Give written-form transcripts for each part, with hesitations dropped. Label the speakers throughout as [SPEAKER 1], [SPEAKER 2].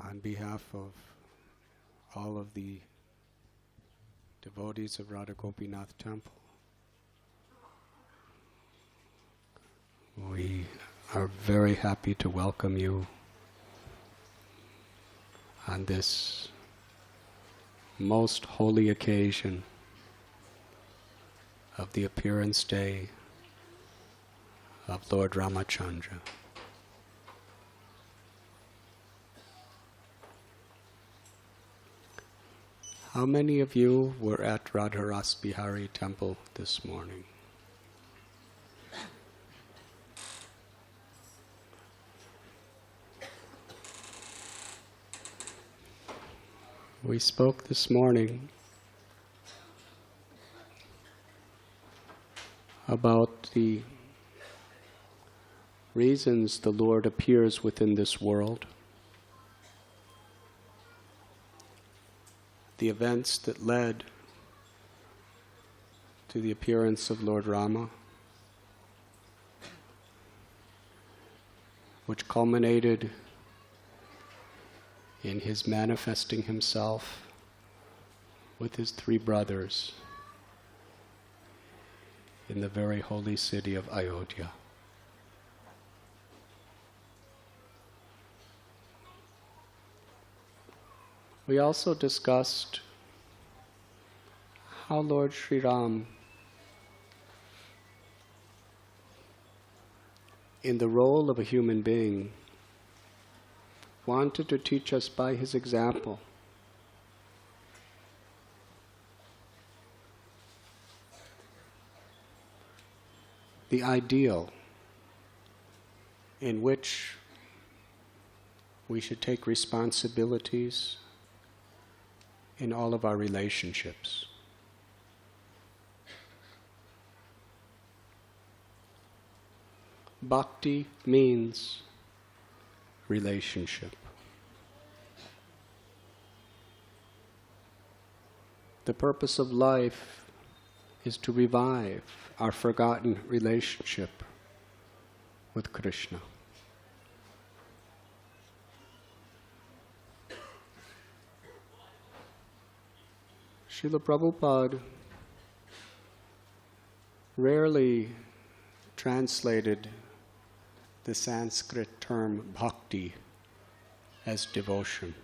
[SPEAKER 1] On behalf of all of the devotees of Radha Gopinath Temple, we are very happy to welcome you on this most holy occasion of the appearance day of Lord Ramachandra. How many of you were at Radharas Bihari Temple this morning? We spoke this morning about the reasons the Lord appears within this world, the events that led to the appearance of Lord Rama, which culminated in his manifesting himself with his three brothers in the very holy city of Ayodhya. We also discussed how Lord Sri Ram, in the role of a human being, wanted to teach us by his example the ideal in which we should take responsibilities in all of our relationships. Bhakti means relationship. The purpose of life is to revive our forgotten relationship with Krishna. Srila Prabhupada rarely translated the Sanskrit term bhakti as devotion.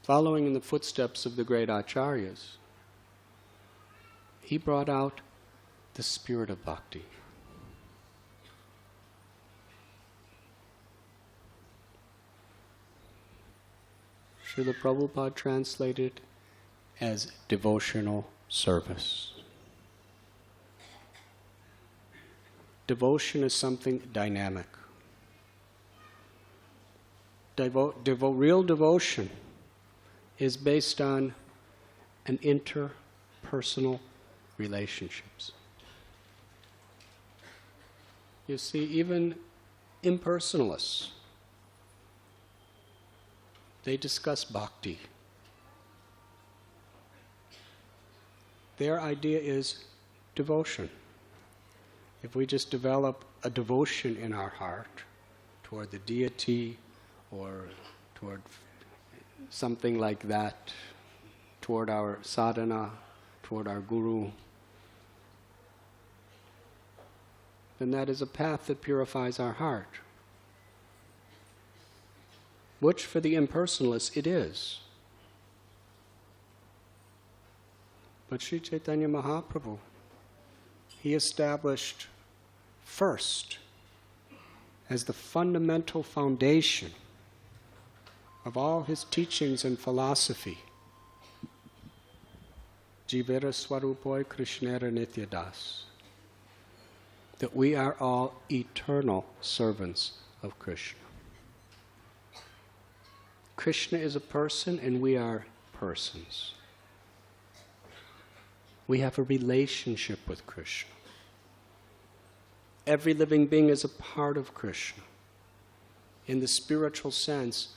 [SPEAKER 1] Following in the footsteps of the great acharyas, he brought out the spirit of bhakti. Srila Prabhupada translated as devotional service. Devotion is something dynamic. Real devotion is based on an interpersonal relationships. You see, even impersonalists, they discuss bhakti. Their idea is devotion. If we just develop a devotion in our heart toward the deity or toward something like that, toward our sadhana, toward our guru, then that is a path that purifies our heart. Which for the impersonalists it is. But Sri Chaitanya Mahaprabhu, he established first as the fundamental foundation of all his teachings and philosophy, Jivera Swarupoi Krishnera Nityadas, that we are all eternal servants of Krishna. Krishna is a person and we are persons. We have a relationship with Krishna. Every living being is a part of Krishna. In the spiritual sense,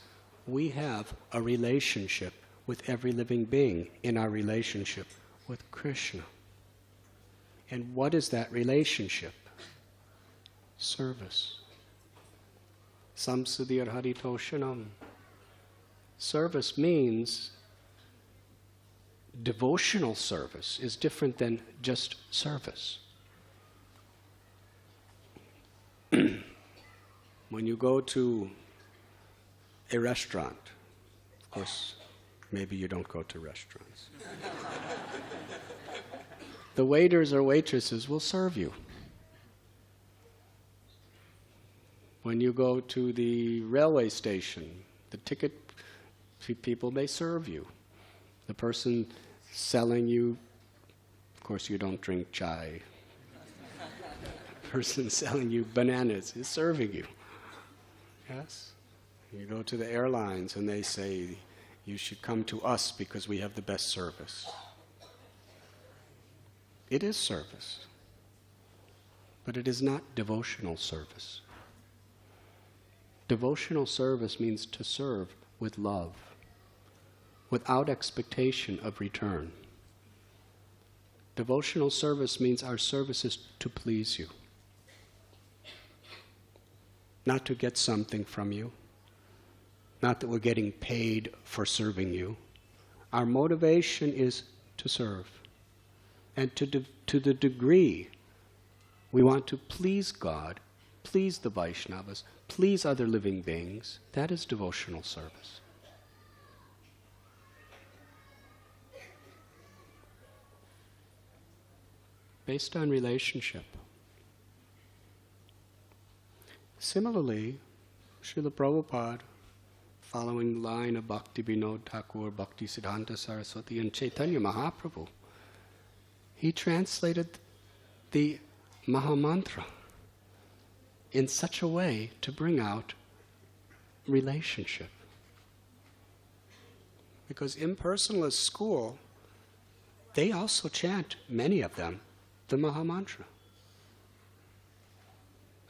[SPEAKER 1] we have a relationship with every living being in our relationship with Krishna. And what is that relationship? Service. Samsudir haritoshanam. Service means devotional service is different than just service. When you go to a restaurant, of course, maybe you don't go to restaurants. The waiters or waitresses will serve you. When you go to the railway station, the ticket people may serve you. The person selling you, of course you don't drink chai. The person selling you bananas is serving you. Yes? You go to the airlines and they say, you should come to us because we have the best service. It is service, but it is not devotional service. Devotional service means to serve with love, without expectation of return. Devotional service means our service is to please you, not to get something from you, not that we're getting paid for serving you. Our motivation is to serve. And to the degree we want to please God, please the Vaishnavas, please other living beings, that is devotional service. Based on relationship. Similarly, Srila Prabhupada, following the line of Bhakti Vinod Thakur, Bhakti Siddhanta Saraswati, and Chaitanya Mahaprabhu, he translated the Mahamantra in such a way to bring out relationship. Because impersonalist school, they also chant, many of them, the Mahamantra.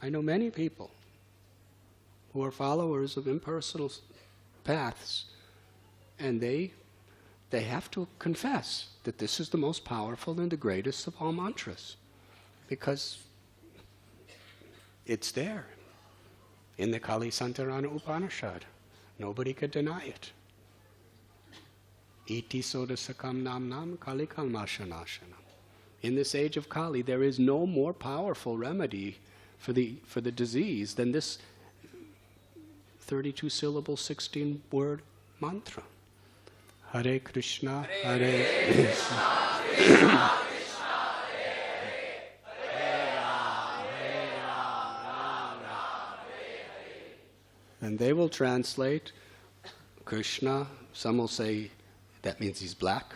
[SPEAKER 1] I know many people who are followers of impersonal paths, and they have to confess that this is the most powerful and the greatest of all mantras, because it's there in the Kali Santarana Upanishad. Nobody could deny it. Iti sodasakam nam nam kali kalmashanashanam. In this age of Kali, there is no more powerful remedy for the disease than this 32-syllable, 16-word mantra. Hare Krishna, Hare Krishna, Krishna Krishna, Hare Ram, Ram Ram, Hare. And they will translate Krishna. Some will say that means he's black.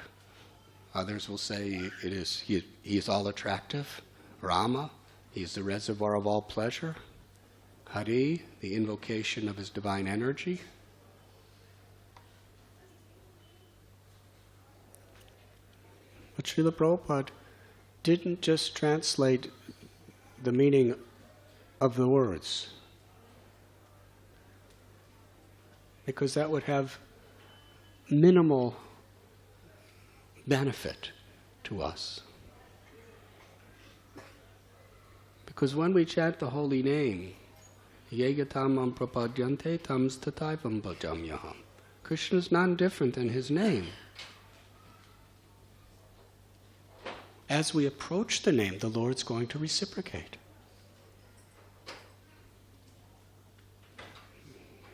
[SPEAKER 1] Others will say he is all attractive. Rama, he is the reservoir of all pleasure. Hari, the invocation of his divine energy. But Srila Prabhupada didn't just translate the meaning of the words, because that would have minimal benefit to us. Because when we chant the holy name, Yegatamam prapadyante tam stataivam bhajamyaham, Krishna is none different than his name. As we approach the name, the Lord's going to reciprocate.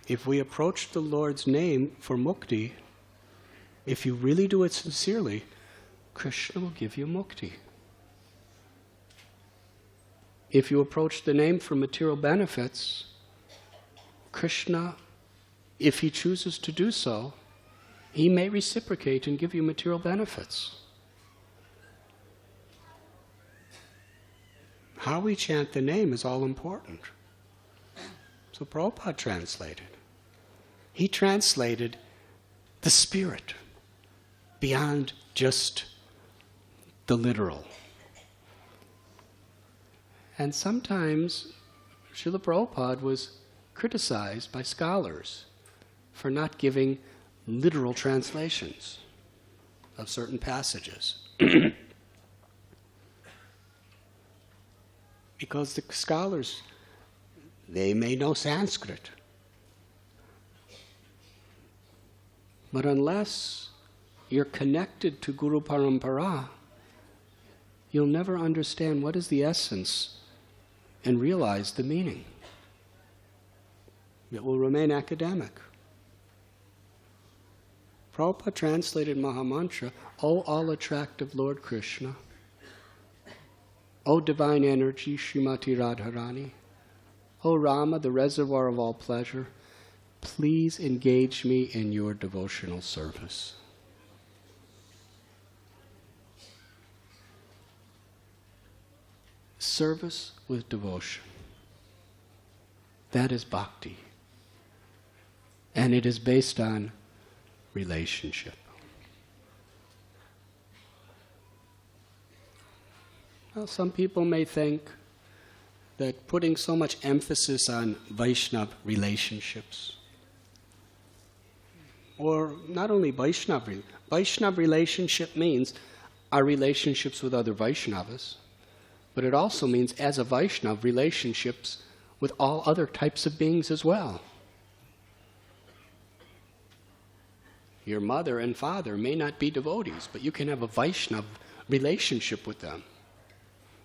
[SPEAKER 1] If we approach the Lord's name for mukti, if you really do it sincerely, Krishna will give you mukti. If you approach the name for material benefits, Krishna, if he chooses to do so, he may reciprocate and give you material benefits. How we chant the name is all important. So Prabhupada translated. He translated the spirit beyond just the literal. And sometimes Srila Prabhupada was criticized by scholars for not giving literal translations of certain passages. Because the scholars, they may know Sanskrit. But unless you're connected to Guru Parampara, you'll never understand what is the essence and realize the meaning. It will remain academic. Prabhupada translated Mahamantra, O all-attractive Lord Krishna, O divine energy, Srimati Radharani, O Rama, the reservoir of all pleasure, please engage me in your devotional service. Service with devotion. That is bhakti. And it is based on relationship. Well, some people may think that putting so much emphasis on Vaishnava relationships, or not only Vaishnava relationship means our relationships with other Vaishnavas, but it also means as a Vaishnava relationships with all other types of beings as well. Your mother and father may not be devotees, but you can have a Vaishnava relationship with them.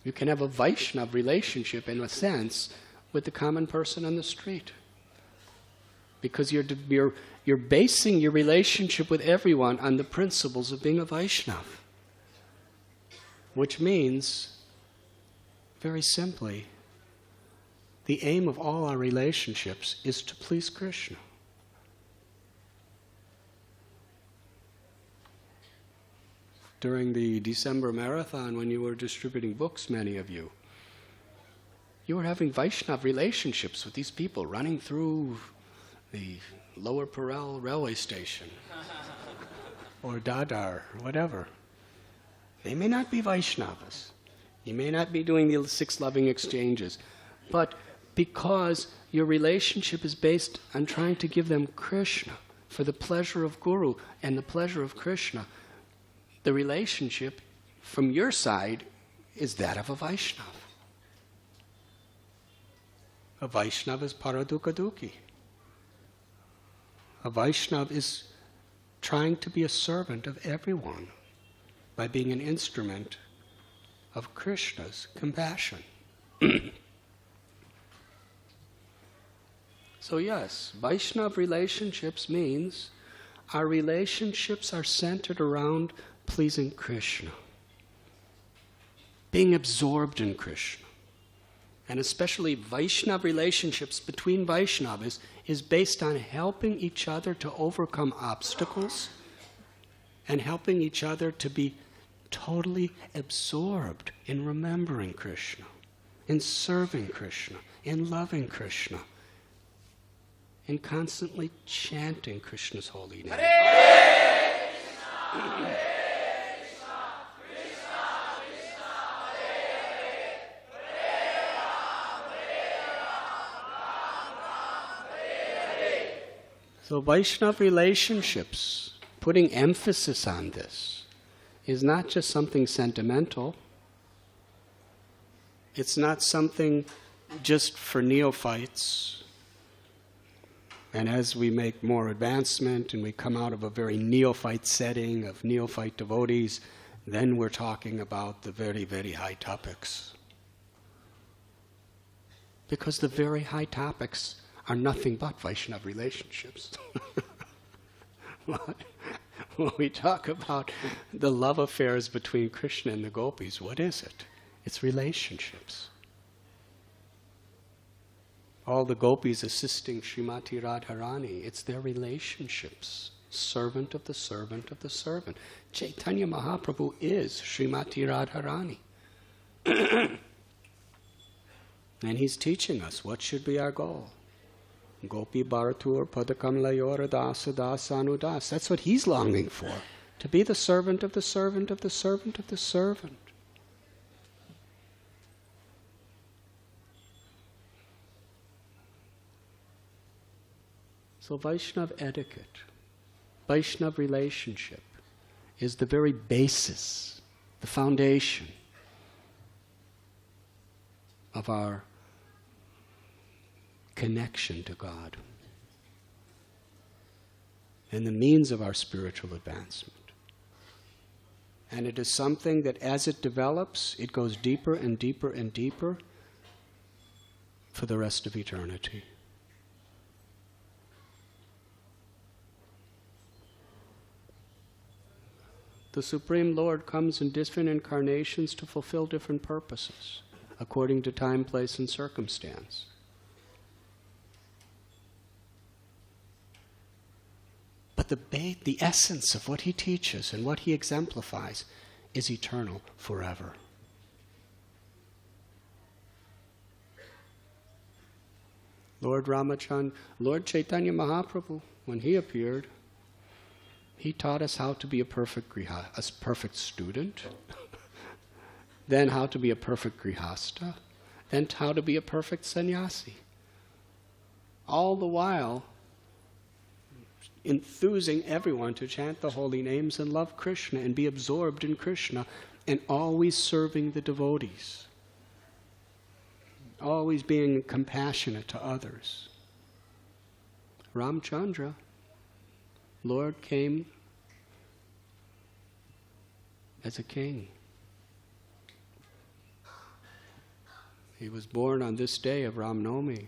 [SPEAKER 1] You can have a Vaishnava relationship, in a sense, with the common person on the street. Because you're basing your relationship with everyone on the principles of being a Vaishnava. Which means, very simply, the aim of all our relationships is to please Krishna. During the December marathon, when you were distributing books, many of you were having Vaishnava relationships with these people running through the Lower Parel railway station or Dadar, whatever. They may not be Vaishnavas. You may not be doing the 6 loving exchanges, but because your relationship is based on trying to give them Krishna for the pleasure of Guru and the pleasure of Krishna, the relationship from your side is that of a Vaishnava. A Vaishnava is paradukadukhi. A Vaishnava is trying to be a servant of everyone by being an instrument of Krishna's compassion. So yes, Vaishnava relationships means our relationships are centered around pleasing Krishna, being absorbed in Krishna. And especially Vaishnava relationships between Vaishnavas is based on helping each other to overcome obstacles and helping each other to be totally absorbed in remembering Krishna, in serving Krishna, in loving Krishna, in constantly chanting Krishna's holy name. Hare Krishna, Hare So Vaishnava relationships, putting emphasis on this, is not just something sentimental. It's not something just for neophytes. And as we make more advancement and we come out of a very neophyte setting of neophyte devotees, then we're talking about the very, very high topics. Because the very high topics are nothing but Vaishnava relationships. When we talk about the love affairs between Krishna and the gopis, what is it? It's relationships. All the gopis assisting Srimati Radharani, it's their relationships. Servant of the servant of the servant. Chaitanya Mahaprabhu is Srimati Radharani. And he's teaching us what should be our goal. Gopi Bharatur Padakam Layor Dasa Dasanudas. That's what he's longing for. To be the servant of the servant of the servant of the servant. So Vaishnava etiquette, Vaishnava relationship is the very basis, the foundation of our connection to God and the means of our spiritual advancement. And it is something that as it develops, it goes deeper and deeper and deeper for the rest of eternity. The Supreme Lord comes in different incarnations to fulfill different purposes, according to time, place, and circumstance. But the essence of what he teaches and what he exemplifies is eternal forever. Lord Chaitanya Mahaprabhu, when he appeared, he taught us how to be a perfect student, then how to be a perfect grihasta, then how to be a perfect sannyasi. All the while enthusing everyone to chant the holy names and love Krishna and be absorbed in Krishna, and always serving the devotees, always being compassionate to others. Ramchandra, Lord came as a king. He was born on this day of Ram Navami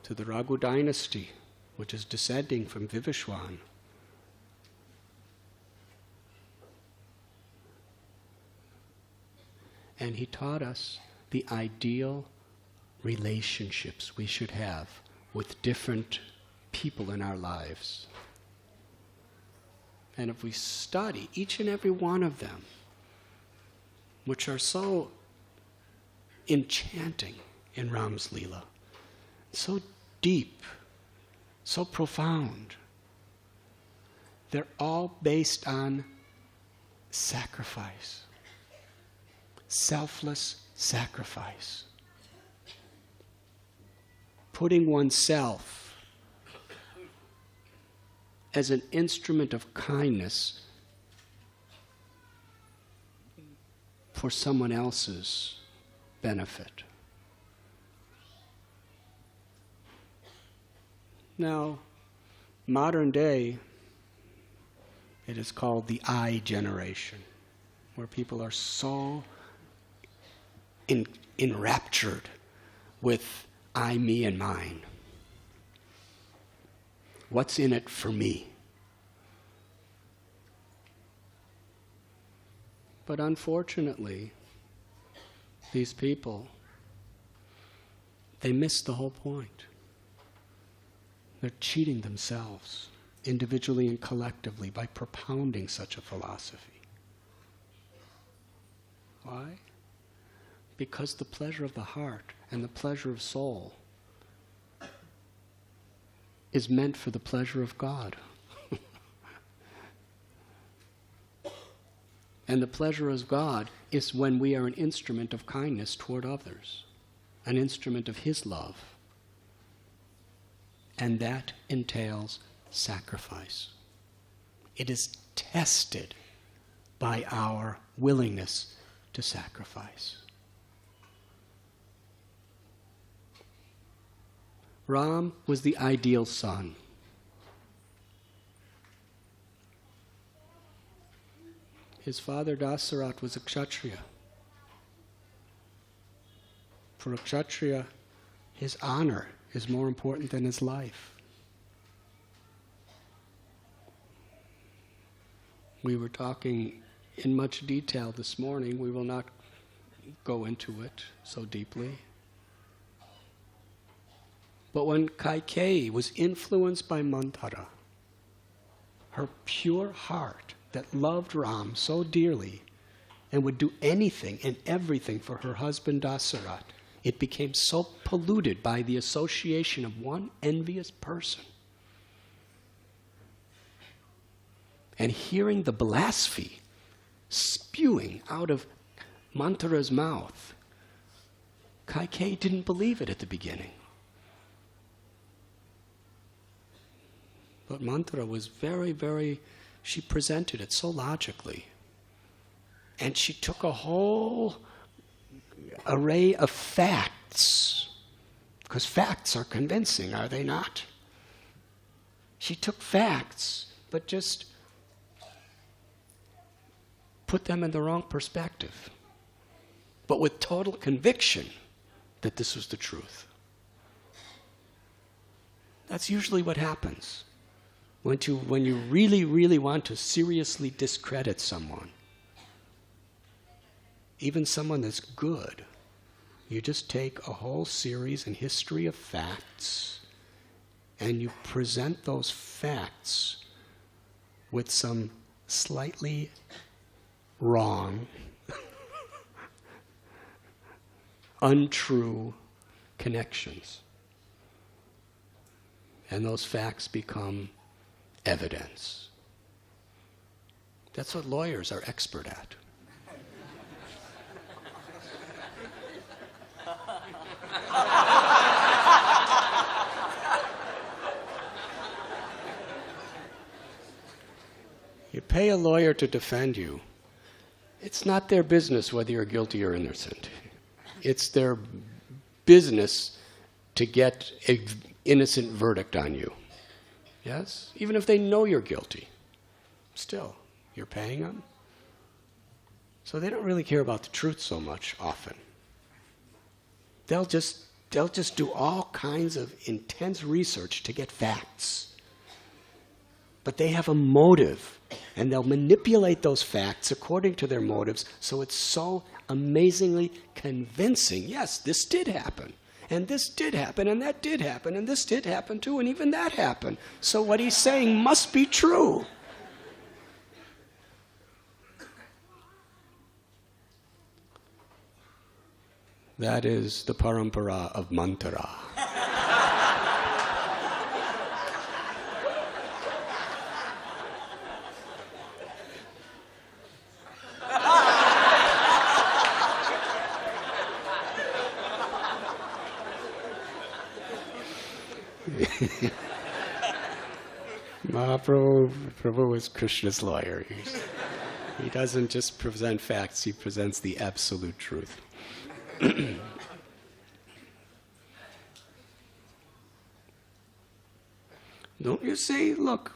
[SPEAKER 1] to the Raghu dynasty, which is descending from Vivishwan. And he taught us the ideal relationships we should have with different people in our lives. And if we study each and every one of them, which are so enchanting in Ram's Leela, so deep, so profound, they're all based on sacrifice, selfless sacrifice. Putting oneself as an instrument of kindness for someone else's benefit. Now, modern day, it is called the I generation, where people are so enraptured with I, me, and mine. What's in it for me? But unfortunately, these people, they miss the whole point. They're cheating themselves, individually and collectively, by propounding such a philosophy. Why? Because the pleasure of the heart and the pleasure of soul is meant for the pleasure of God. And the pleasure of God is when we are an instrument of kindness toward others, an instrument of His love. And that entails sacrifice. It is tested by our willingness to sacrifice. Ram was the ideal son. His father Dasarat was a Kshatriya. For a Kshatriya, his honor is more important than his life. We were talking in much detail this morning. We will not go into it so deeply. But when Kaikeyi was influenced by Manthara, her pure heart that loved Ram so dearly and would do anything and everything for her husband Dasarat, it became so polluted by the association of one envious person. And hearing the blasphemy spewing out of Manthara's mouth, Kaikeyi didn't believe it at the beginning. But Manthara was she presented it so logically. And she took a whole array of facts, because facts are convincing, are they not? She took facts, but just put them in the wrong perspective, but with total conviction that this was the truth. That's usually what happens when you really, really want to seriously discredit someone. Even someone that's good, you just take a whole series and history of facts and you present those facts with some slightly wrong, untrue connections. And those facts become evidence. That's what lawyers are expert at. You pay a lawyer to defend you. It's not their business whether you're guilty or innocent. It's their business to get an innocent verdict on you. Yes? Even if they know you're guilty. Still, you're paying them. So they don't really care about the truth so much often. They'll just do all kinds of intense research to get facts. But they have a motive, and they'll manipulate those facts according to their motives, so it's so amazingly convincing. Yes, this did happen, and this did happen, and that did happen, and this did happen too, and even that happened. So what he's saying must be true. That is the parampara of Manthara. Mahaprabhu is Krishna's lawyer. He doesn't just present facts, he presents the absolute truth. Don't you see? Look,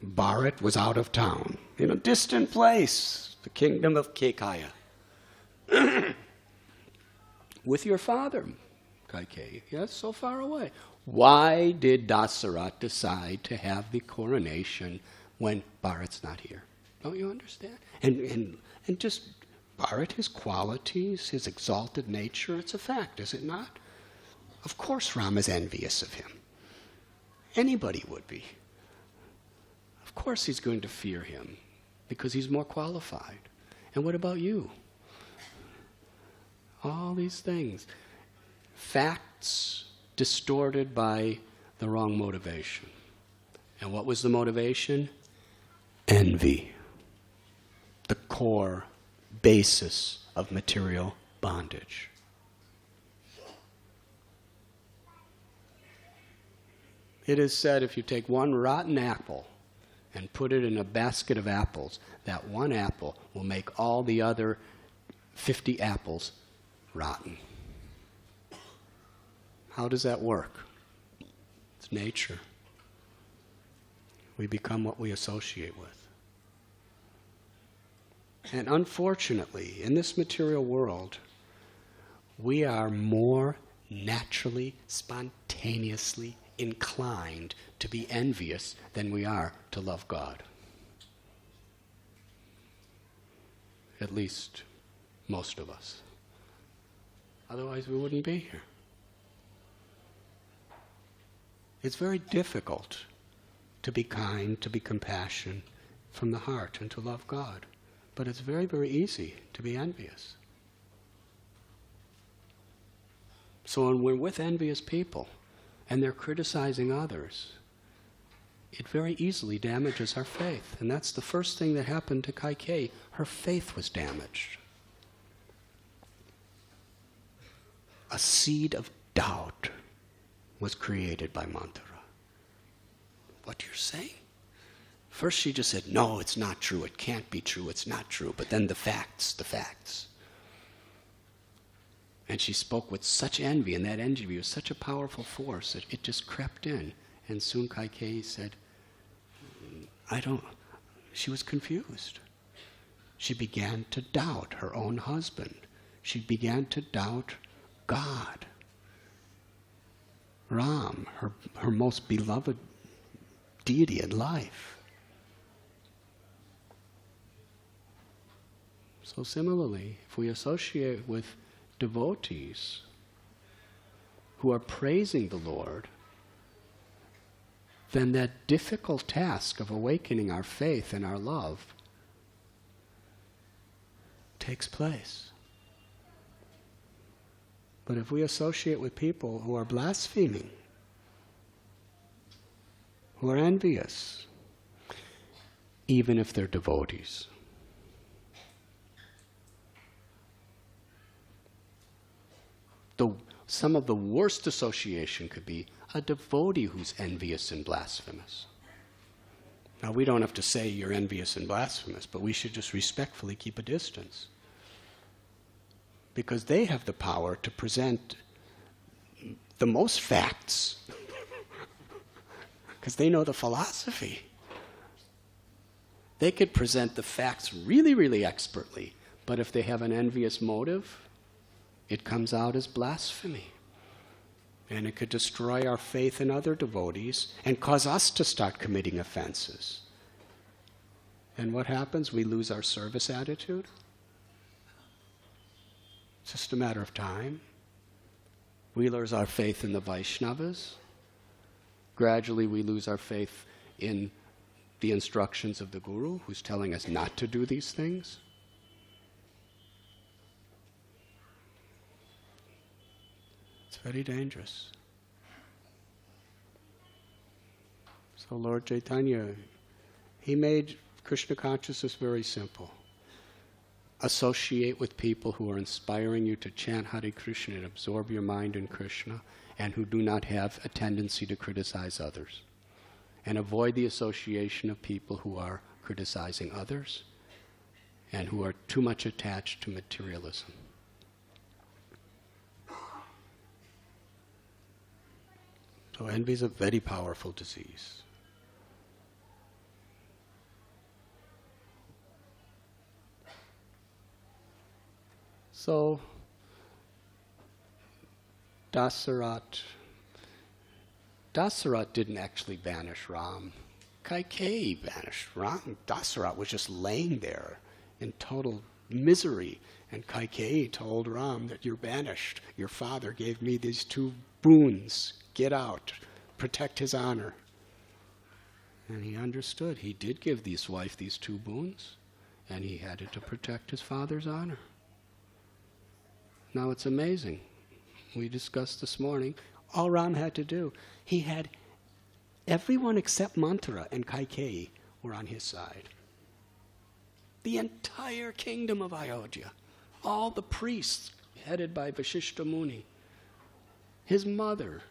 [SPEAKER 1] Bharat was out of town, in a distant place, the kingdom of Kekaya, with your father, Kaikeyi, yes, so far away. Why did Dasaratha decide to have the coronation when Bharat's not here? Don't you understand? And just Bharat, his qualities, his exalted nature, it's a fact, is it not? Of course Ram is envious of him. Anybody would be. Of course he's going to fear him because he's more qualified. And what about you? All these things. Facts distorted by the wrong motivation. And what was the motivation? Envy. The core basis of material bondage. It is said if you take one rotten apple and put it in a basket of apples, that one apple will make all the other 50 apples rotten. How does that work? It's nature. We become what we associate with. And unfortunately, in this material world, we are more naturally, spontaneously inclined to be envious than we are to love God. At least most of us. Otherwise we wouldn't be here. It's very difficult to be kind, to be compassionate from the heart and to love God. But it's very, very easy to be envious. So when we're with envious people and they're criticizing others, it very easily damages our faith. And that's the first thing that happened to Kaikeyi. Her faith was damaged. A seed of doubt was created by Manthara. what you're saying? First she just said, no, it's not true, it can't be true, it's not true. But then the facts. And she spoke with such envy, and that envy was such a powerful force that it just crept in. And soon Kaikeyi said, she was confused. She began to doubt her own husband. She began to doubt God. Ram, her most beloved deity in life. So similarly, if we associate with devotees who are praising the Lord, then that difficult task of awakening our faith and our love takes place. But if we associate with people who are blaspheming, who are envious, even if they're devotees, some of the worst association could be a devotee who's envious and blasphemous. Now, we don't have to say you're envious and blasphemous, but we should just respectfully keep a distance. Because they have the power to present the most facts. Because they know the philosophy. They could present the facts really, really expertly, but if they have an envious motive, it comes out as blasphemy. And it could destroy our faith in other devotees and cause us to start committing offenses. And what happens? We lose our service attitude. It's just a matter of time. We lose our faith in the Vaishnavas. Gradually we lose our faith in the instructions of the Guru, who's telling us not to do these things. It's very dangerous. So Lord Chaitanya, he made Krishna consciousness very simple. Associate with people who are inspiring you to chant Hare Krishna and absorb your mind in Krishna, and who do not have a tendency to criticize others. And avoid the association of people who are criticizing others and who are too much attached to materialism. So envy is a very powerful disease. So, Dasarat didn't actually banish Ram. Kaikeyi banished Ram. Dasarat was just laying there in total misery. And Kaikeyi told Ram that you're banished. Your father gave me these 2 boons. Get out. Protect his honor. And he understood. He did give his wife these 2 boons. And he had it to protect his father's honor. Now it's amazing. We discussed this morning, all Ram had to do, he had everyone except Manthara and Kaikeyi were on his side. The entire kingdom of Ayodhya, all the priests headed by Vasishta Muni, his mother,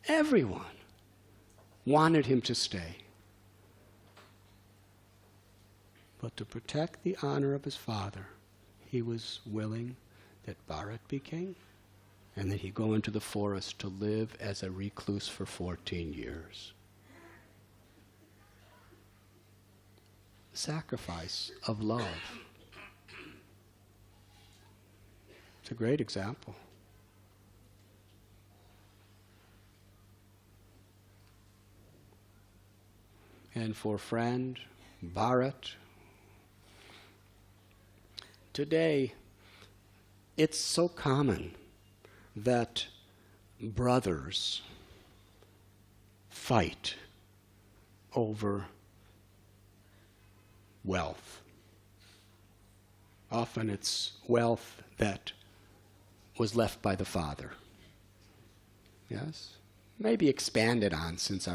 [SPEAKER 1] everyone wanted him to stay. But to protect the honor of his father, he was willing that Bharat be king, and that he go into the forest to live as a recluse for 14 years. Sacrifice of love. It's a great example. And for friend Bharat, today, it's so common that brothers fight over wealth. Often it's wealth that was left by the father. Yes? Maybe expanded on since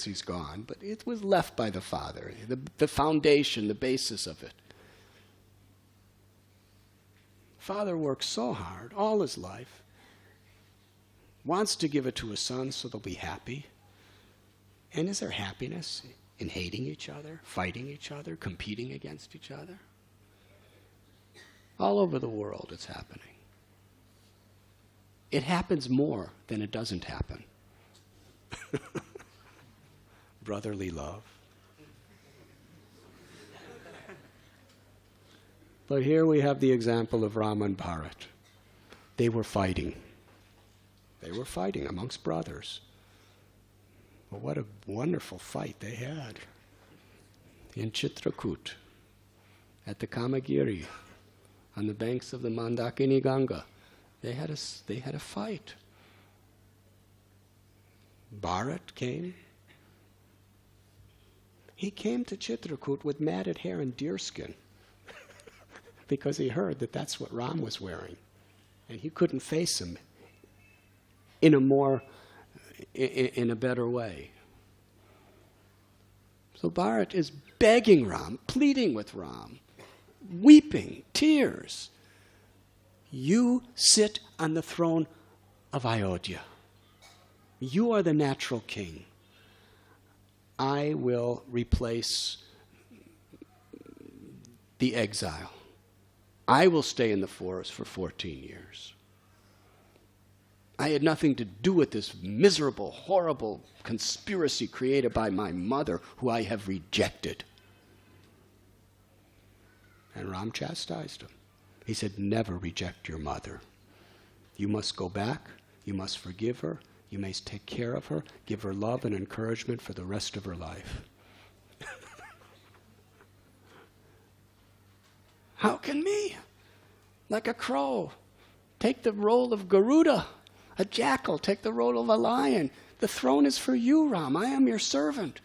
[SPEAKER 1] he's gone, but it was left by the father. The foundation, the basis of it. Father works so hard all his life, wants to give it to his son so they'll be happy, And is there happiness in hating each other, fighting each other, competing against each other? All over the world it's happening. It happens more than it doesn't happen. Brotherly love. But here we have the example of Ram and Bharat. They were fighting. They were fighting amongst brothers. But what a wonderful fight they had. In Chitrakoot, at the Kamagiri, on the banks of the Mandakini Ganga, they had a fight. Bharat came. He came to Chitrakoot with matted hair and deerskin because he heard that that's what Ram was wearing. And he couldn't face him in a better way. So Bharat is begging Ram, pleading with Ram, weeping, tears. You sit on the throne of Ayodhya. You are the natural king. I will replace the exile. I will stay in the forest for 14 years. I had nothing to do with this miserable, horrible conspiracy created by my mother, who I have rejected. And Ram chastised him. He said, never reject your mother. You must go back. You must forgive her. You must take care of her. Give her love and encouragement for the rest of her life. How can me, like a crow, take the role of Garuda? A jackal, take the role of a lion. The throne is for you, Ram. I am your servant.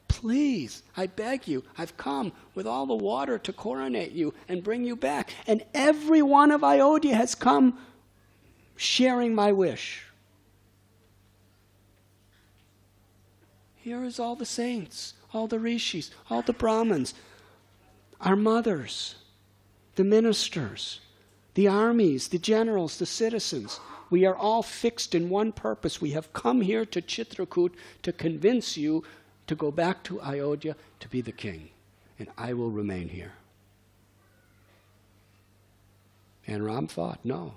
[SPEAKER 1] Please, I beg you, I've come with all the water to coronate you and bring you back. And every one of Ayodhya has come sharing my wish. Here is all the saints, all the rishis, all the Brahmins, our mothers, the ministers, the armies, the generals, the citizens. We are all fixed in one purpose. We have come here to Chitrakoot to convince you to go back to Ayodhya to be the king, and I will remain here. And Ram thought, no,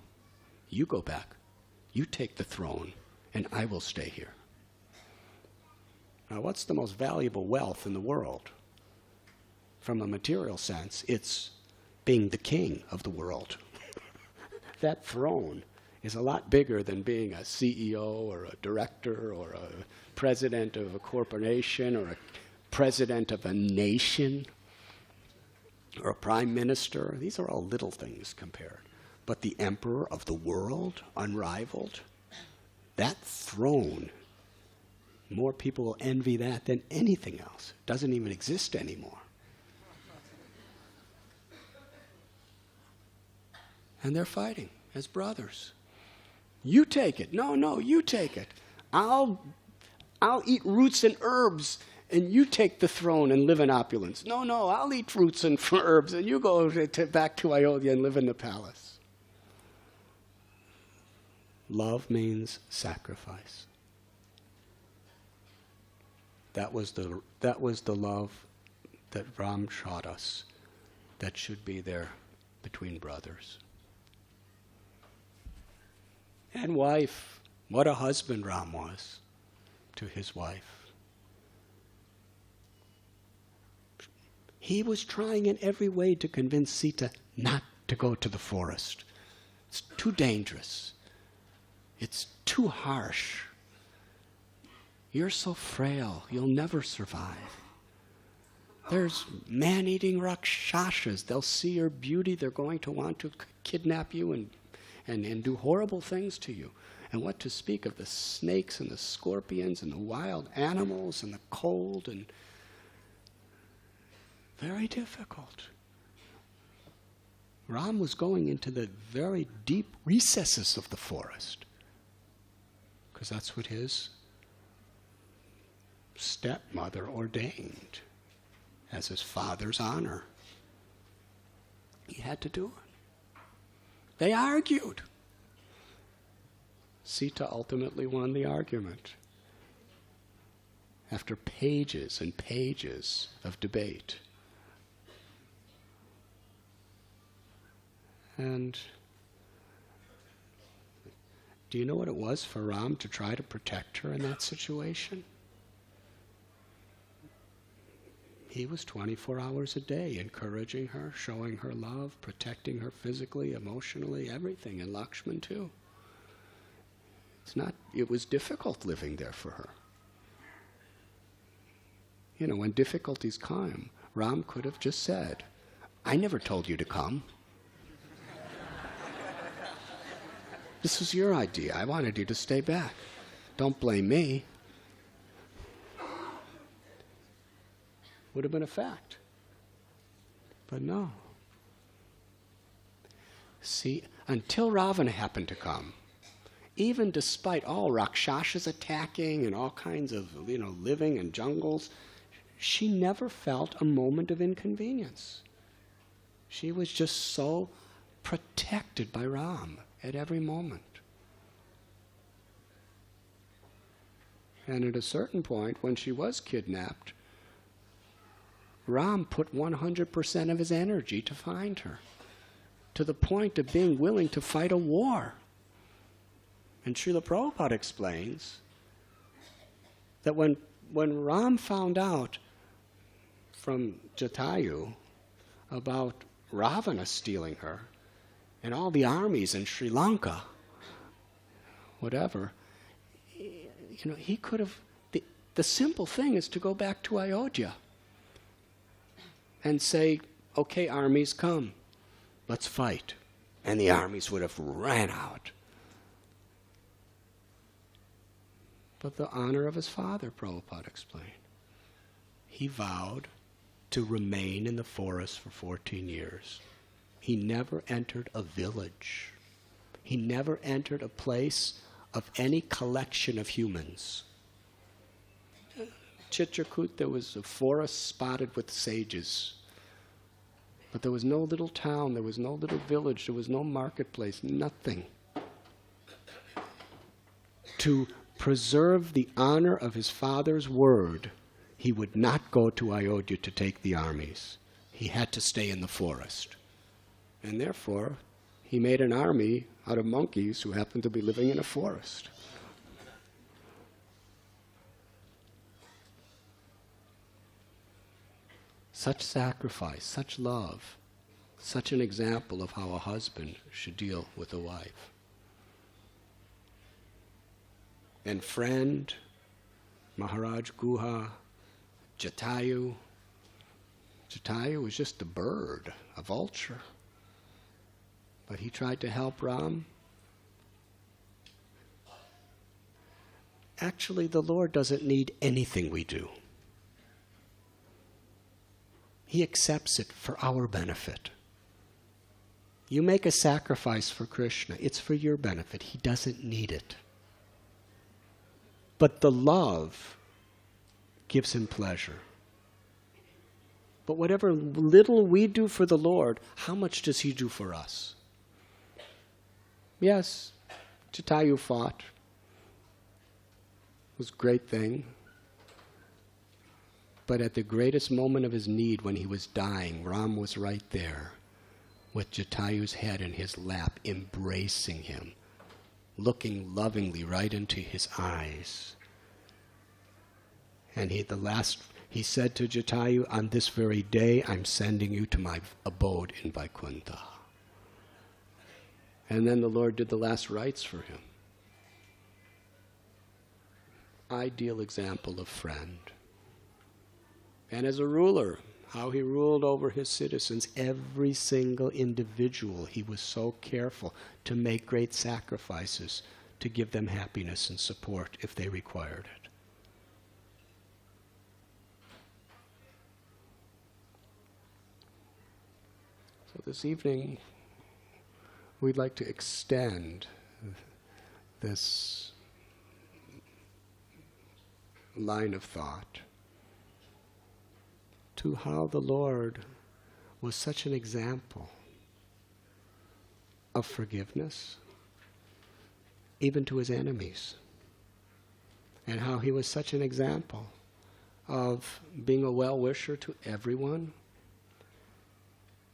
[SPEAKER 1] you go back. You take the throne, and I will stay here. Now, what's the most valuable wealth in the world? From a material sense, it's being the king of the world. That throne is a lot bigger than being a CEO or a director or a president of a corporation or a president of a nation or a prime minister. These are all little things compared. But the emperor of the world, unrivaled, that throne, more people will envy that than anything else. It doesn't even exist anymore. And they're fighting as brothers. You take it. No, you take it. I'll eat roots and herbs, and you take the throne and live in opulence. No, I'll eat roots and herbs, and you go back to Ayodhya and live in the palace. Love means sacrifice. That was the love that Ram taught us that should be there between brothers. And wife, what a husband Ram was to his wife. He was trying in every way to convince Sita not to go to the forest. It's too dangerous. It's too harsh. You're so frail, you'll never survive. There's man-eating rakshasas. They'll see your beauty, they're going to want to kidnap you and do horrible things to you. And what to speak of the snakes and the scorpions and the wild animals and the cold, and very difficult. Ram was going into the very deep recesses of the forest because that's what his stepmother ordained as his father's honor. He had to do it. They argued. Sita ultimately won the argument. after pages and pages of debate. And do you know what it was for Ram to try to protect her in that situation? He was 24 hours a day encouraging her, showing her love, protecting her physically, emotionally, everything, and Lakshman too. It was difficult living there for her. You know, when difficulties come, Ram could have just said, I never told you to come. This was your idea. I wanted you to stay back. Don't blame me. Would have been a fact. But no. See, until Ravana happened to come, even despite all Rakshasas attacking and all kinds of, living in jungles, she never felt a moment of inconvenience. She was just so protected by Ram at every moment. And at a certain point, when she was kidnapped, Ram put 100% of his energy to find her, to the point of being willing to fight a war. And Srila Prabhupada explains that when Ram found out from Jatayu about Ravana stealing her, and all the armies in Sri Lanka, whatever, he could have, the simple thing is to go back to Ayodhya and say, okay, armies come, let's fight. And the armies would have ran out. But the honor of his father, Prabhupada explained. He vowed to remain in the forest for 14 years. He never entered a village. He never entered a place of any collection of humans. Chitrakoot, there was a forest spotted with sages. But there was no little town, there was no little village, there was no marketplace, nothing. To preserve the honor of his father's word, he would not go to Ayodhya to take the armies. He had to stay in the forest. And therefore, he made an army out of monkeys who happened to be living in a forest. Such sacrifice, such love, such an example of how a husband should deal with a wife. And friend, Maharaj Guha, Jatayu. Jatayu was just a bird, a vulture. But he tried to help Ram. Actually, the Lord doesn't need anything we do. He accepts it for our benefit. You make a sacrifice for Krishna, it's for your benefit. He doesn't need it. But the love gives him pleasure. But whatever little we do for the Lord, how much does he do for us? Yes, Jatayu fought. It was a great thing. But at the greatest moment of his need, when he was dying, Ram was right there with Jatayu's head in his lap, embracing him, looking lovingly right into his eyes. And he said to Jatayu, on this very day, I'm sending you to my abode in Vaikuntha. And then the Lord did the last rites for him. Ideal example of friend. And as a ruler, how he ruled over his citizens, every single individual, he was so careful to make great sacrifices to give them happiness and support if they required it. So this evening, we'd like to extend this line of thought to how the Lord was such an example of forgiveness, even to his enemies, and how he was such an example of being a well-wisher to everyone,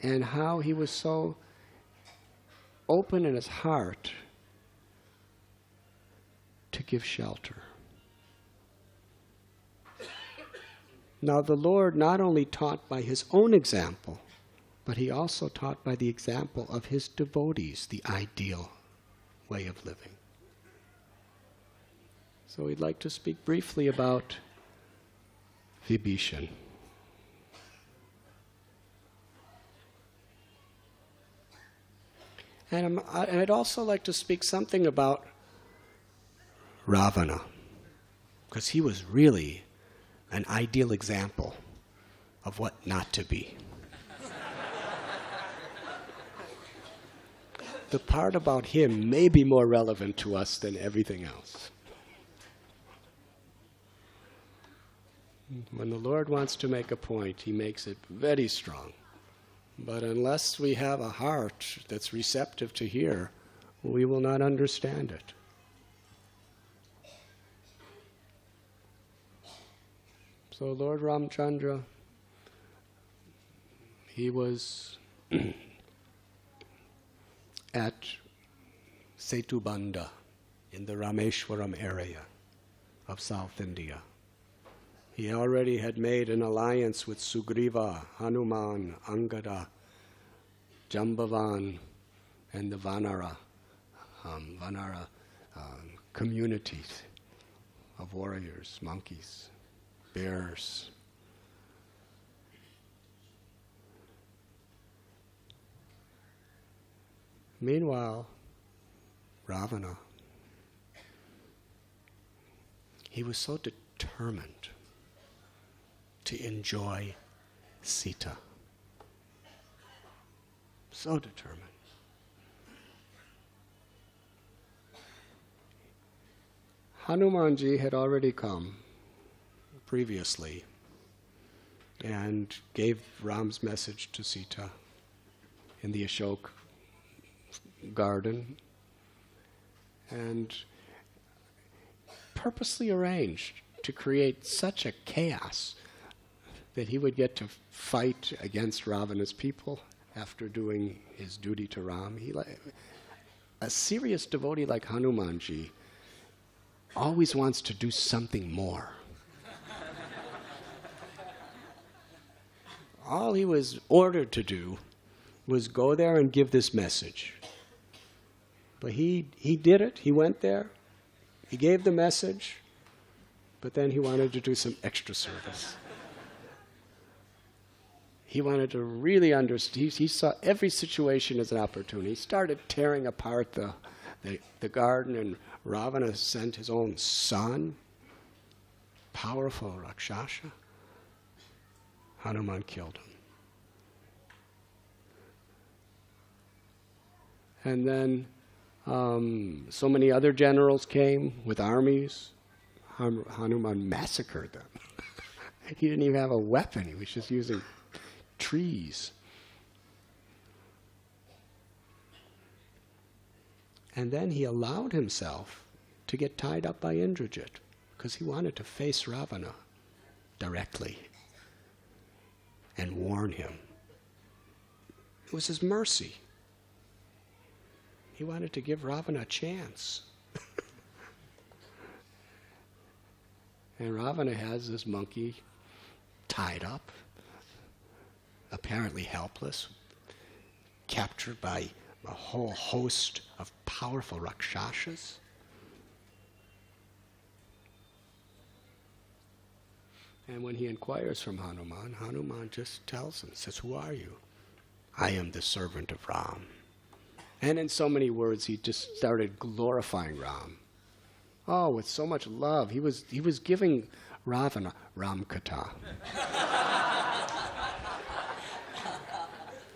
[SPEAKER 1] and how he was so open in his heart to give shelter. Now the Lord not only taught by his own example, but he also taught by the example of his devotees, the ideal way of living. So we'd like to speak briefly about Vibhishan. And I'd also like to speak something about Ravana, because he was really an ideal example of what not to be. The part about him may be more relevant to us than everything else. When the Lord wants to make a point, he makes it very strong. But unless we have a heart that's receptive to hear, we will not understand it. So Lord Ramchandra, he was at Setubandha in the Rameshwaram area of South India. He already had made an alliance with Sugriva, Hanuman, Angada, Jambavan, and the Vanara communities of warriors, monkeys, bears. Meanwhile, Ravana, he was so determined to enjoy Sita. So determined. Hanumanji had already come previously and gave Ram's message to Sita in the Ashok garden, and purposely arranged to create such a chaos that he would get to fight against Ravana's people after doing his duty to Ram. A serious devotee like Hanumanji always wants to do something more. All he was ordered to do was go there and give this message. But he did it. He went there. He gave the message. But then he wanted to do some extra service. He wanted to really understand. He saw every situation as an opportunity. He started tearing apart the garden, and Ravana sent his own son, powerful Rakshasa. Hanuman killed him. And then so many other generals came with armies. Hanuman massacred them. He didn't even have a weapon. He was just using trees. And then he allowed himself to get tied up by Indrajit because he wanted to face Ravana directly and warn him. It was his mercy. He wanted to give Ravana a chance. And Ravana has this monkey tied up, apparently helpless, captured by a whole host of powerful Rakshasas. And when he inquires from Hanuman, Hanuman just tells him, says, "Who are you?" "I am the servant of Ram." And in so many words, he just started glorifying Ram. Oh, with so much love. He was giving Ravana Ram Katha.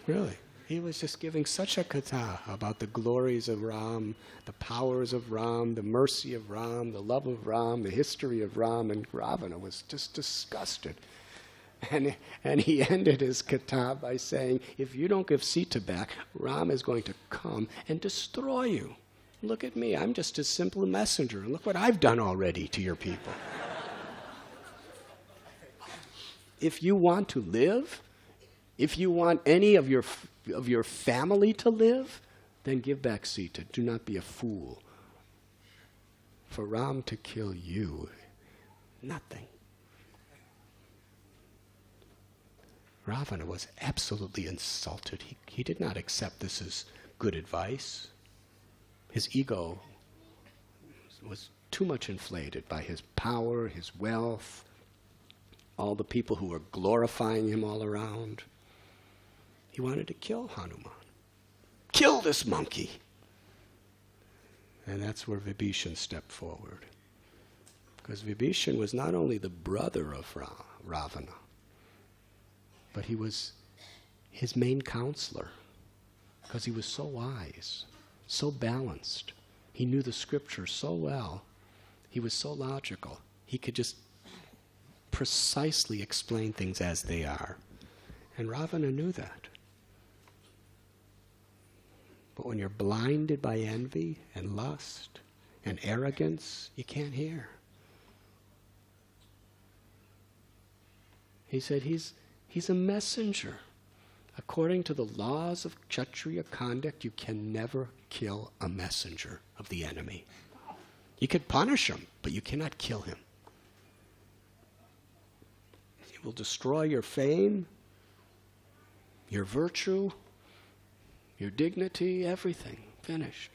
[SPEAKER 1] Really. He was just giving such a katha about the glories of Ram, the powers of Ram, the mercy of Ram, the love of Ram, the history of Ram, and Ravana was just disgusted. And he ended his katha by saying, if you don't give Sita back, Ram is going to come and destroy you. Look at me, I'm just a simple messenger, and look what I've done already to your people. if you want to live, if you want any of your family to live, then give back Sita. Do not be a fool. For Ram to kill you, nothing. Ravana was absolutely insulted. He did not accept this as good advice. His ego was too much inflated by his power, his wealth, all the people who were glorifying him all around. He wanted to kill Hanuman. Kill this monkey! And that's where Vibhishan stepped forward. Because Vibhishan was not only the brother of Ravana, but he was his main counselor, because he was so wise, so balanced. He knew the scriptures so well. He was so logical. He could just precisely explain things as they are. And Ravana knew that. But when you're blinded by envy and lust and arrogance, you can't hear. He said he's a messenger. According to the laws of Kshatriya conduct, you can never kill a messenger of the enemy. You could punish him, but you cannot kill him. He will destroy your fame, your virtue, your dignity, everything. Finished.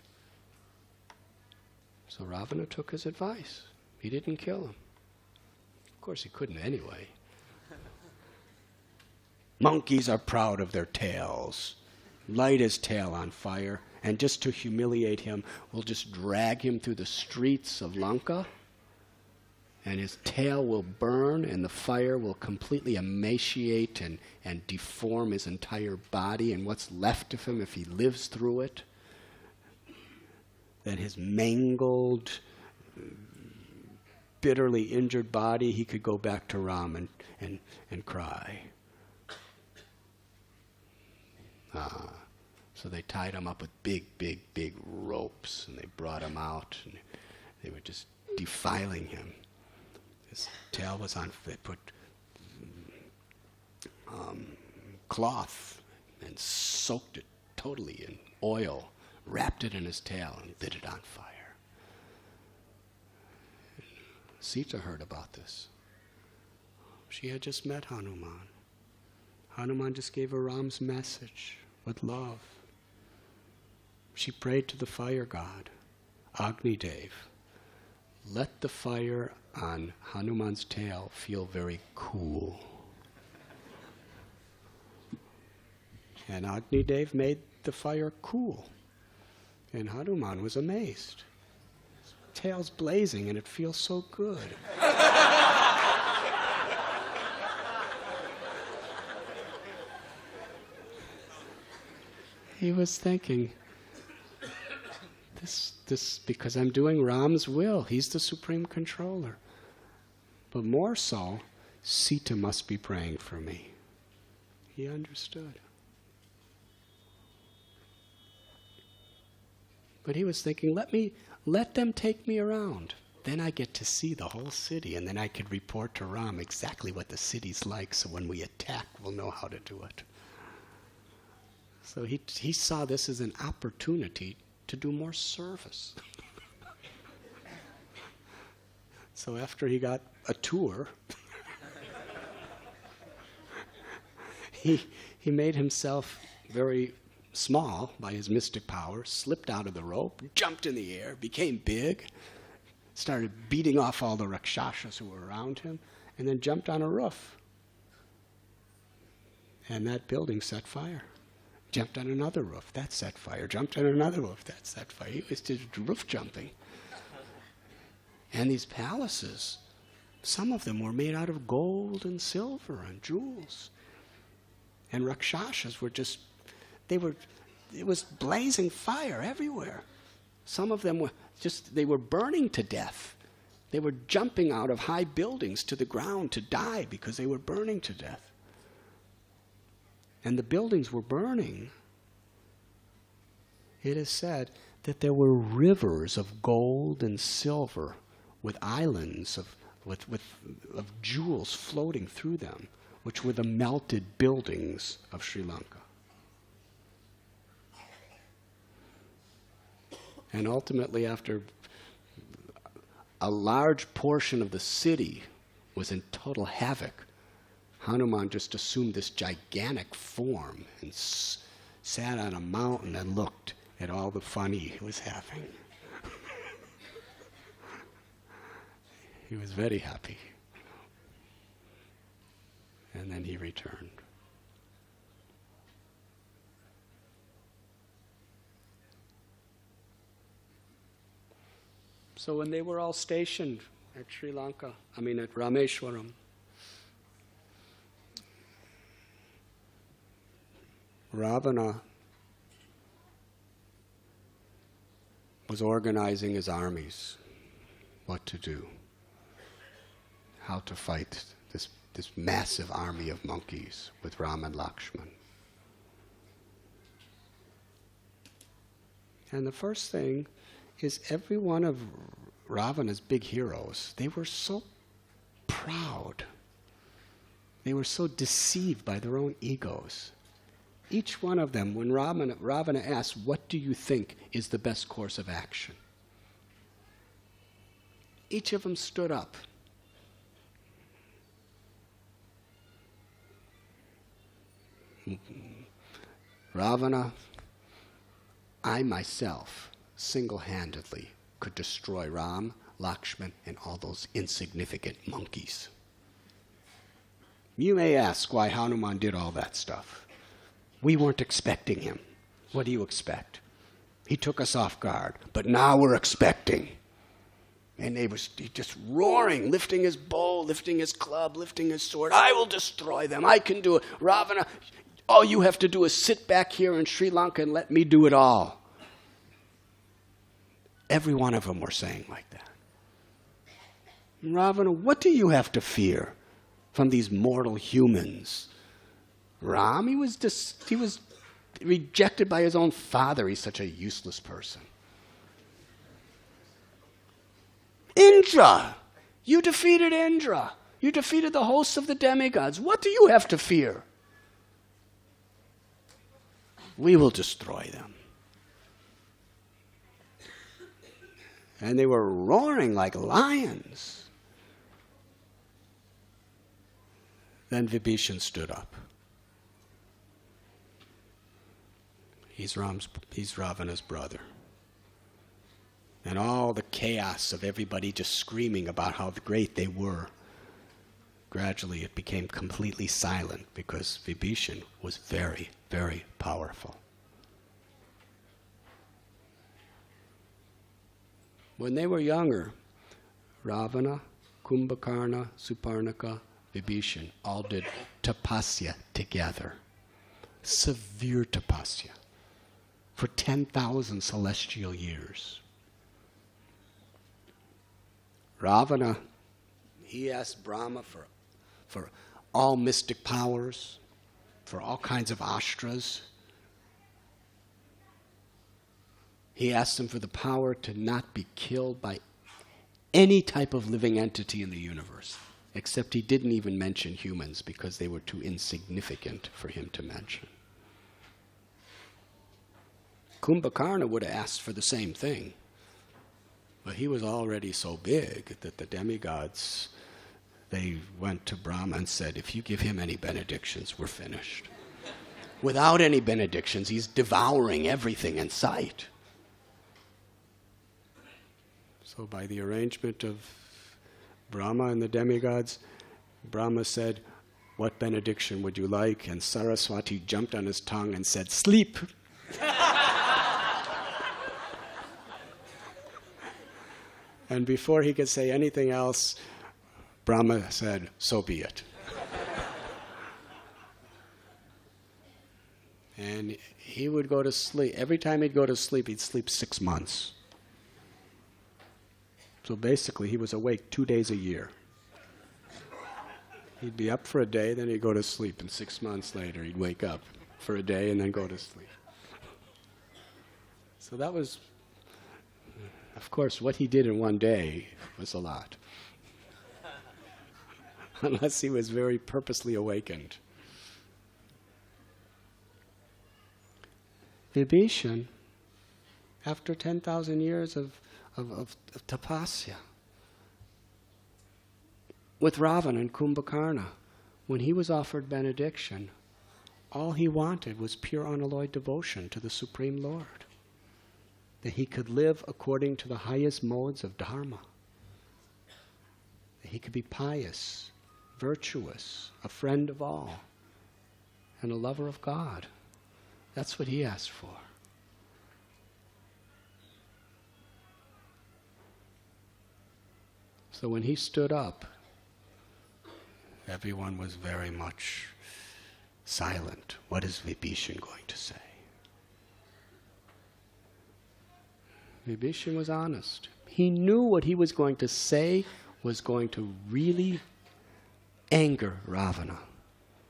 [SPEAKER 1] So Ravana took his advice. He didn't kill him. Of course, he couldn't anyway. Monkeys are proud of their tails. Light his tail on fire, and just to humiliate him, we'll just drag him through the streets of Lanka, and his tail will burn, and the fire will completely emaciate and deform his entire body, and what's left of him, if he lives through it, then his mangled, bitterly injured body, he could go back to Ram and cry. So they tied him up with big ropes, and they brought him out, and they were just defiling him. His tail was on, they put cloth and soaked it totally in oil, wrapped it in his tail, and lit it on fire. Sita heard about this. She had just met Hanuman. Hanuman just gave her Ram's message with love. She prayed to the fire god, Agni Dev. Let the fire on Hanuman's tail feel very cool. And Agni Dev made the fire cool. And Hanuman was amazed. His tail's blazing and it feels so good. He was thinking, this because I'm doing Ram's will. He's the supreme controller. But more so, Sita must be praying for me. He understood. But he was thinking, let them take me around. Then I get to see the whole city, and then I could report to Ram exactly what the city's like, so when we attack, we'll know how to do it. So he saw this as an opportunity to do more service. So after he got a tour, he made himself very small by his mystic power, slipped out of the rope, jumped in the air, became big, started beating off all the Rakshasas who were around him, and then jumped on a roof. And that building set fire. Jumped on another roof, that set fire. Jumped on another roof, that set fire. He was just roof jumping. And these palaces, some of them were made out of gold and silver and jewels. And Rakshasas were just, it was blazing fire everywhere. Some of them were they were burning to death. They were jumping out of high buildings to the ground to die because they were burning to death. And the buildings were burning. It is said that there were rivers of gold and silver with islands of jewels floating through them, which were the melted buildings of Sri Lanka. And ultimately, after a large portion of the city was in total havoc, Hanuman just assumed this gigantic form and sat on a mountain and looked at all the fun he was having. He was very happy. And then he returned. So when they were all stationed at at Rameshwaram, Ravana was organizing his armies, what to do, how to fight this massive army of monkeys with Ram and Lakshman. And the first thing is every one of Ravana's big heroes, they were so proud. They were so deceived by their own egos. Each one of them, when Ravana asked, "What do you think is the best course of action?" Each of them stood up. Ravana, I myself, single-handedly, could destroy Ram, Lakshman, and all those insignificant monkeys. You may ask why Hanuman did all that stuff. We weren't expecting him. What do you expect? He took us off guard, but now we're expecting. And he just roaring, lifting his bow, lifting his club, lifting his sword. I will destroy them. I can do it. Ravana, all you have to do is sit back here in Sri Lanka and let me do it all. Every one of them were saying like that. And Ravana, what do you have to fear from these mortal humans? Ram, he was rejected by his own father. He's such a useless person. Indra, you defeated Indra. You defeated the hosts of the demigods. What do you have to fear? We will destroy them. And they were roaring like lions. Then Vibhishan stood up. He's Ravana's brother. And all the chaos of everybody just screaming about how great they were, gradually it became completely silent because Vibhishan was very, very powerful. When they were younger, Ravana, Kumbhakarna, Suparnaka, Vibhishan all did tapasya together. Severe tapasya. For 10,000 celestial years. Ravana, he asked Brahma for all mystic powers, for all kinds of astras. He asked him for the power to not be killed by any type of living entity in the universe, except he didn't even mention humans because they were too insignificant for him to mention. Kumbhakarna would have asked for the same thing, but he was already so big that the demigods, they went to Brahma and said, if you give him any benedictions, we're finished. Without any benedictions, he's devouring everything in sight. So by the arrangement of Brahma and the demigods, Brahma said, what benediction would you like? And Saraswati jumped on his tongue and said, sleep. And before he could say anything else, Brahma said, so be it. And he would go to sleep. Every time he'd go to sleep, he'd sleep 6 months. So basically, he was awake 2 days a year. He'd be up for a day, then he'd go to sleep, and 6 months later, he'd wake up for a day and then go to sleep. So that was, of course, what he did in one day was a lot. unless he was very purposely awakened. Vibhishan, after 10,000 years of tapasya, with Ravana and Kumbhakarna, when he was offered benediction, all he wanted was pure unalloyed devotion to the Supreme Lord, that he could live according to the highest modes of dharma, that he could be pious, virtuous, a friend of all, and a lover of God. That's what he asked for. So when he stood up, everyone was very much silent. What is Vibhishan going to say? Vibhishan was honest. He knew what he was going to say was going to really anger Ravana,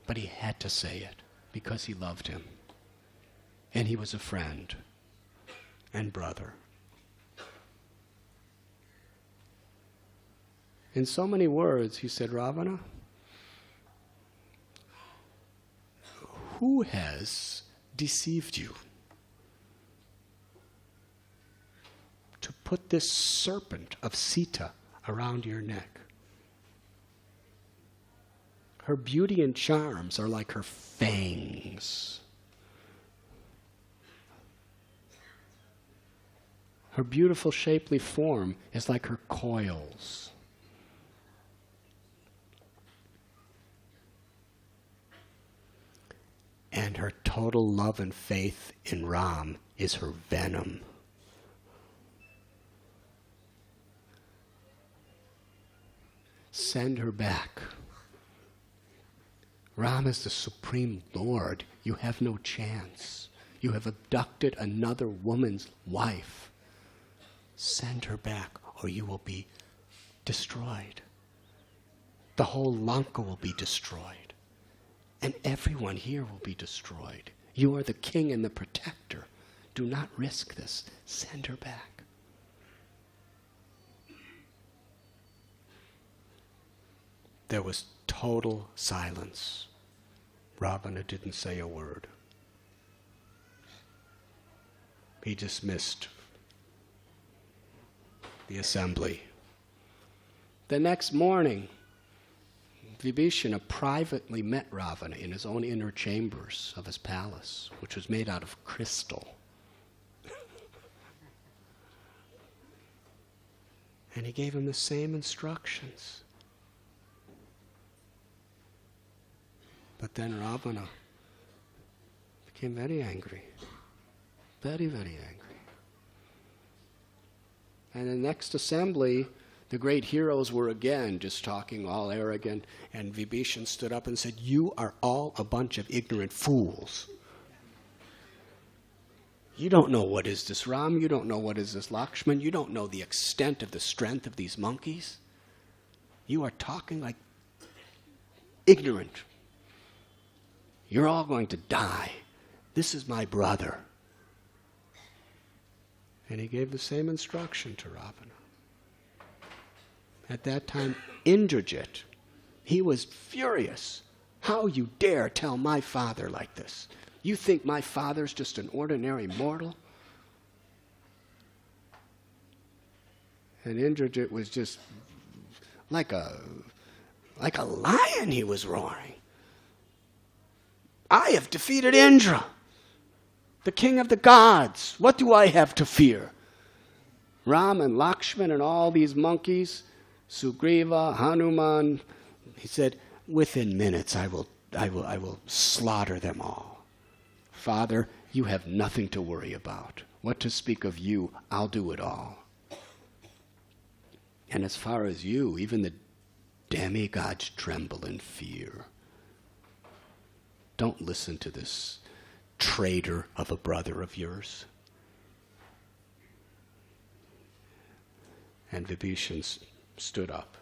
[SPEAKER 1] but he had to say it because he loved him. And he was a friend and brother. In so many words, he said, Ravana, who has deceived you to put this serpent of Sita around your neck? Her beauty and charms are like her fangs. Her beautiful, shapely form is like her coils. And her total love and faith in Ram is her venom. Send her back. Ram is the Supreme Lord. You have no chance. You have abducted another woman's wife. Send her back, or you will be destroyed. The whole Lanka will be destroyed. And everyone here will be destroyed. You are the king and the protector. Do not risk this. Send her back. There was total silence. Ravana didn't say a word. He dismissed the assembly. The next morning, Vibhishana privately met Ravana in his own inner chambers of his palace, which was made out of crystal. And he gave him the same instructions. But then Ravana became very angry. Very, very angry. And in the next assembly, the great heroes were again just talking all arrogant, and Vibhishan stood up and said, "You are all a bunch of ignorant fools. You don't know what is this Ram, you don't know what is this Lakshman, you don't know the extent of the strength of these monkeys. You are talking like ignorant. You're all going to die. This is my brother." And he gave the same instruction to Ravana. At that time, Indrajit, he was furious. How you dare tell my father like this? You think my father's just an ordinary mortal? And Indrajit was just like a lion, he was roaring. I have defeated Indra, the king of the gods. What do I have to fear? Ram and Lakshman and all these monkeys, Sugriva, Hanuman, he said, within minutes I will slaughter them all. Father, you have nothing to worry about. What to speak of you, I'll do it all. And as far as you, even the demigods tremble in fear. Don't listen to this traitor of a brother of yours. And Vibhishan stood up,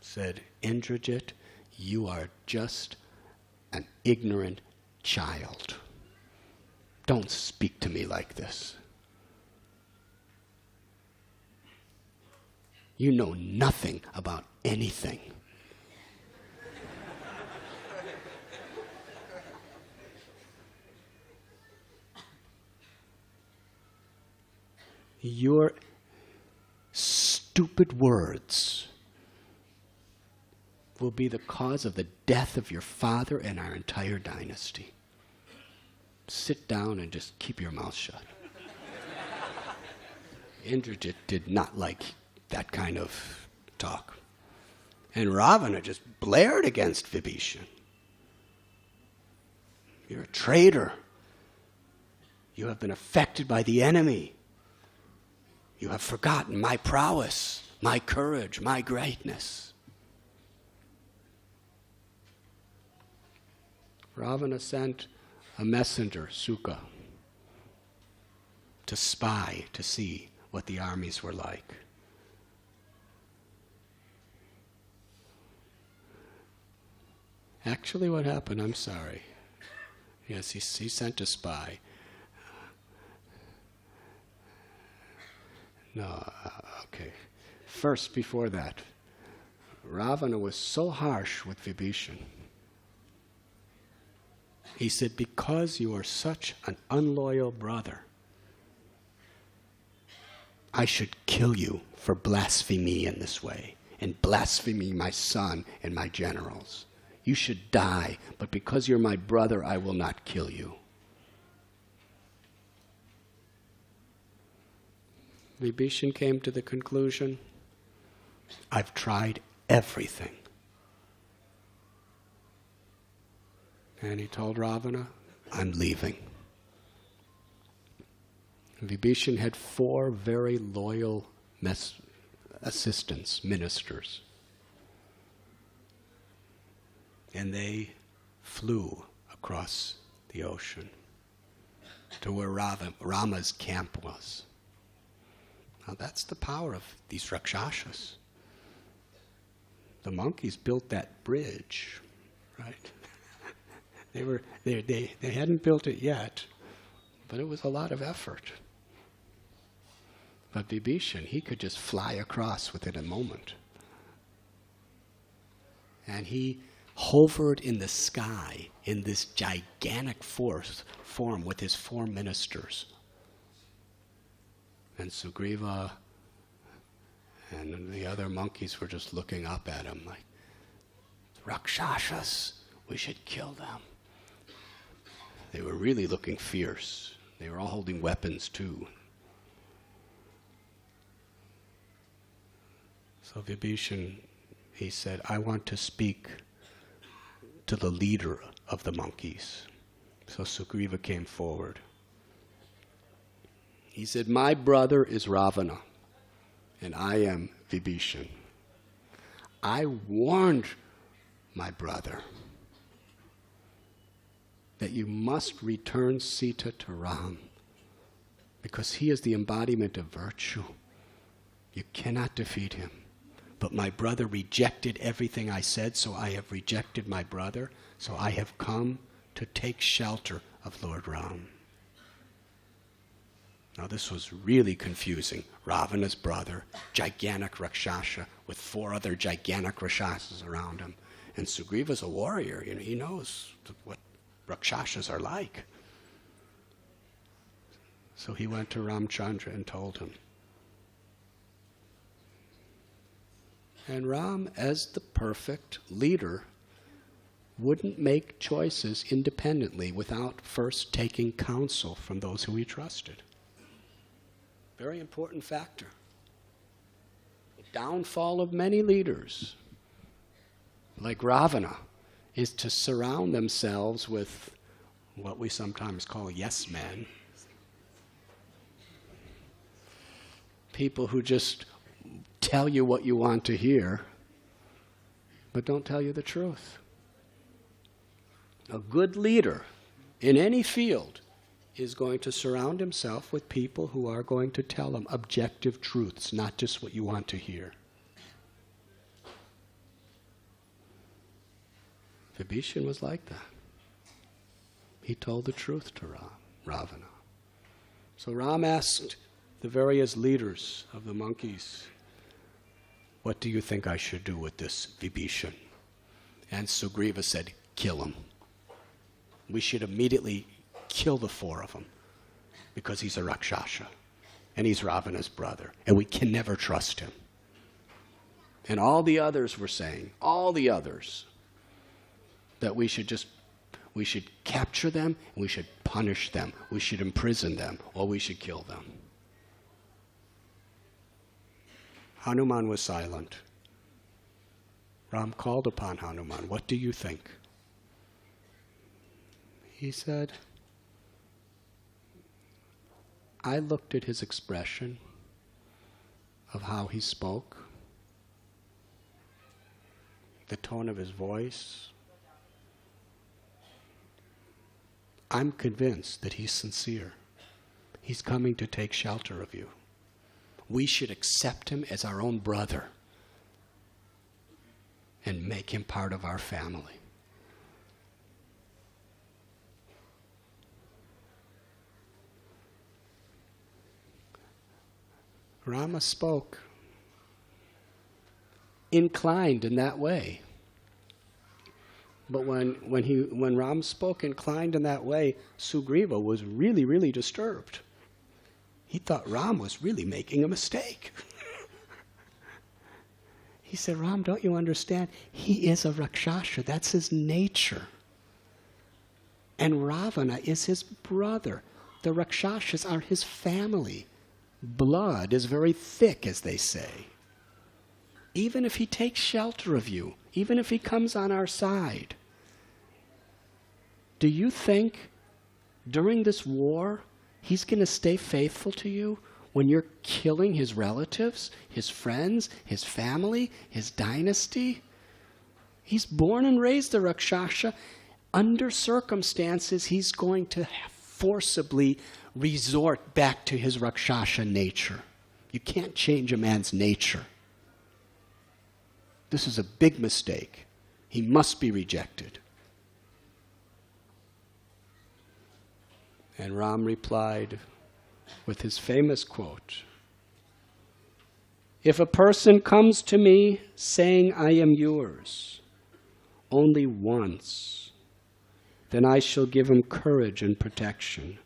[SPEAKER 1] said, Indrajit, you are just an ignorant child. Don't speak to me like this. You know nothing about anything. your stupid words will be the cause of the death of your father and our entire dynasty. Sit down and just keep your mouth shut. Indrajit did not like that kind of talk. And Ravana just blared against Vibhishan. You're a traitor. You have been affected by the enemy. You have forgotten my prowess, my courage, my greatness. Ravana sent a messenger, Sukha, to spy, to see what the armies were like. Actually, what happened, I'm sorry. Yes, he sent a spy. Okay. First, before that, Ravana was so harsh with Vibhishan. He said, because you are such an unloyal brother, I should kill you for blasphemy in this way, and blasphemy my son and my generals. You should die, but because you're my brother, I will not kill you. Vibhishan came to the conclusion, I've tried everything. And he told Ravana, I'm leaving. Vibhishan had 4 very loyal assistants, ministers. And they flew across the ocean to where Rama's camp was. Now that's the power of these Rakshasas. The monkeys built that bridge, right? They hadn't built it yet, but it was a lot of effort. But Vibhishan, he could just fly across within a moment. And he hovered in the sky in this gigantic form with his 4 ministers. And Sugriva and the other monkeys were just looking up at him like, Rakshasas, we should kill them. They were really looking fierce. They were all holding weapons too. So Vibhishan, he said, I want to speak to the leader of the monkeys. So Sugriva came forward. He said, my brother is Ravana, and I am Vibhishan. I warned my brother that you must return Sita to Ram, because he is the embodiment of virtue. You cannot defeat him. But my brother rejected everything I said, so I have rejected my brother, so I have come to take shelter of Lord Ram. Now this was really confusing. Ravana's brother, gigantic Rakshasa, with 4 other gigantic Rakshasas around him. And Sugriva's a warrior, he knows what Rakshasas are like. So he went to Ramchandra and told him. And Ram, as the perfect leader, wouldn't make choices independently without first taking counsel from those who he trusted. Very important factor. The downfall of many leaders, like Ravana, is to surround themselves with what we sometimes call yes men. People who just tell you what you want to hear, but don't tell you the truth. A good leader in any field is going to surround himself with people who are going to tell him objective truths, not just what you want to hear. Vibhishan was like that. He told the truth to Ravana. So Ram asked the various leaders of the monkeys, what do you think I should do with this Vibhishan? And Sugriva said, kill him. We should immediately kill the 4 of them, because he's a Rakshasa. and he's Ravana's brother, and we can never trust him. And all the others were saying, all the others, that we should capture them, and we should punish them, we should imprison them, or we should kill them. Hanuman was silent. Ram called upon Hanuman, "What do you think?" He said, "I looked at his expression of how he spoke, the tone of his voice. I'm convinced that he's sincere. He's coming to take shelter of you. We should accept him as our own brother and make him part of our family." Rama spoke inclined in that way. But when Ram spoke inclined in that way, Sugriva was really, really disturbed. He thought Ram was really making a mistake. He said, "Ram, don't you understand? He is a Rakshasa. That's his nature. And Ravana is his brother. The Rakshasas are his family. Blood is very thick, as they say. Even if he takes shelter of you, even if he comes on our side, do you think during this war he's going to stay faithful to you when you're killing his relatives, his friends, his family, his dynasty? He's born and raised a Rakshasa. Under circumstances, he's going to forcibly resort back to his Rakshasa nature. You can't change a man's nature. This is a big mistake. He must be rejected." And Ram replied with his famous quote, "If a person comes to me saying, 'I am yours,' only once, then I shall give him courage and protection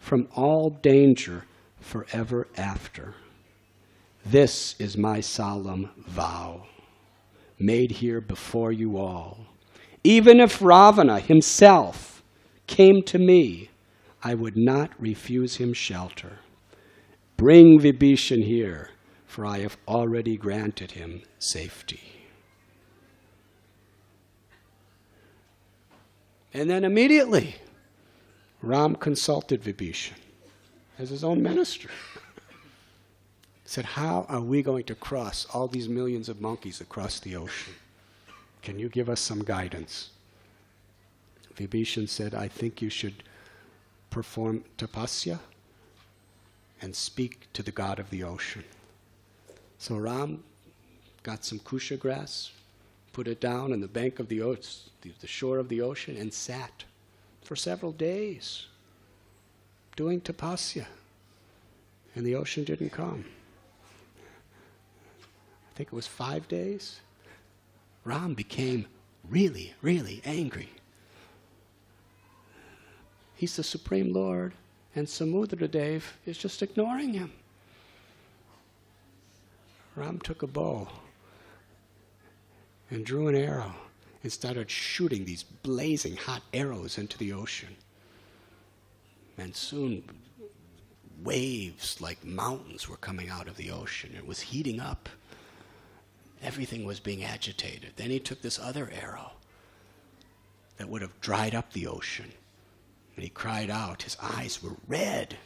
[SPEAKER 1] from all danger forever after. This is my solemn vow, made here before you all. Even if Ravana himself came to me, I would not refuse him shelter. Bring Vibhishan here, for I have already granted him safety." And then immediately, Ram consulted Vibhishan as his own minister. He said, "How are we going to cross all these millions of monkeys across the ocean? Can you give us some guidance?" Vibhishan said, "I think you should perform tapasya and speak to the god of the ocean." So Ram got some kusha grass, put it down on the bank of the shore of the ocean, and sat for several days doing tapasya. And the ocean didn't come. I think it was 5 days. Ram became really, really angry. He's the Supreme Lord, and Samudradev is just ignoring him. Ram took a bow and drew an arrow and started shooting these blazing hot arrows into the ocean. And soon waves like mountains were coming out of the ocean. It was heating up. Everything was being agitated. Then he took this other arrow that would have dried up the ocean. And he cried out. His eyes were red.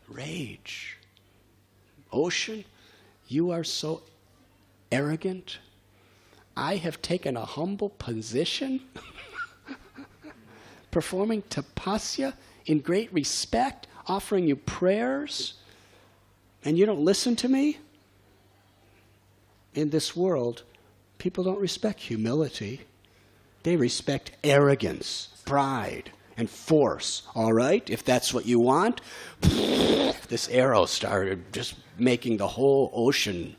[SPEAKER 1] Rage. Ocean, you are so arrogant. I have taken a humble position, performing tapasya in great respect, offering you prayers, and you don't listen to me? In this world, people don't respect humility. They respect arrogance, pride, and force. All right, if that's what you want. This arrow started just making the whole ocean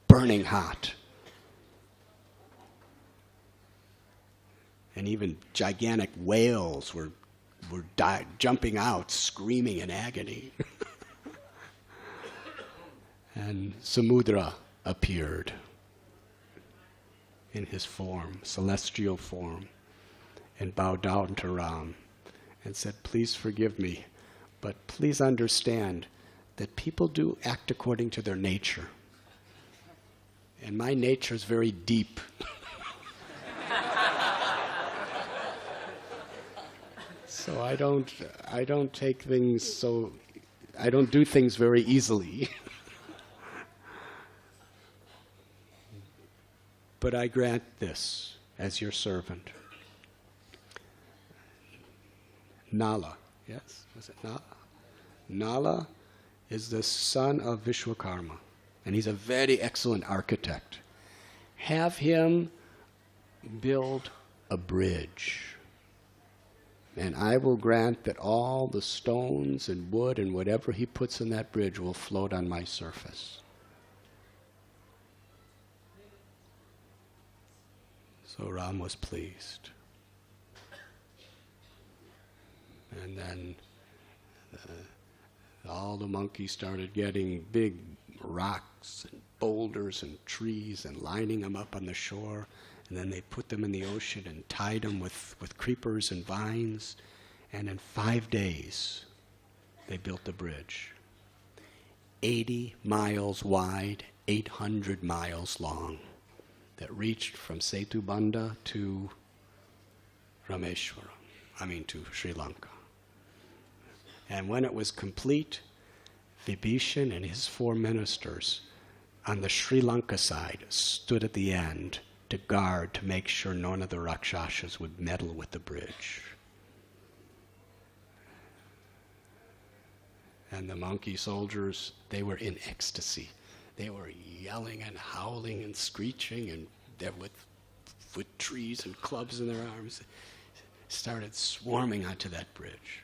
[SPEAKER 1] burning hot. And even gigantic whales were were jumping out, screaming in agony. And Samudra appeared in his form, celestial form, and bowed down to Ram and said, "Please forgive me, but please understand that people do act according to their nature. And my nature is very deep." So I don't take things so, I don't do things very easily. But I grant this as your servant. Nala, yes? Was it Nala? Nala is the son of Vishwakarma, and he's a very excellent architect. Have him build a bridge, and I will grant that all the stones and wood and whatever he puts in that bridge will float on my surface. So Ram was pleased. And then all the monkeys started getting big rocks and boulders and trees and lining them up on the shore. And then they put them in the ocean and tied them with creepers and vines. And in 5 days, they built the bridge. 80 miles wide, 800 miles long, that reached from Setubandha to to Sri Lanka. And when it was complete, Vibhishan and his 4 ministers on the Sri Lanka side stood at the end to guard, to make sure none of the Rakshasas would meddle with the bridge. And the monkey soldiers, they were in ecstasy. They were yelling and howling and screeching, and with trees and clubs in their arms, started swarming onto that bridge.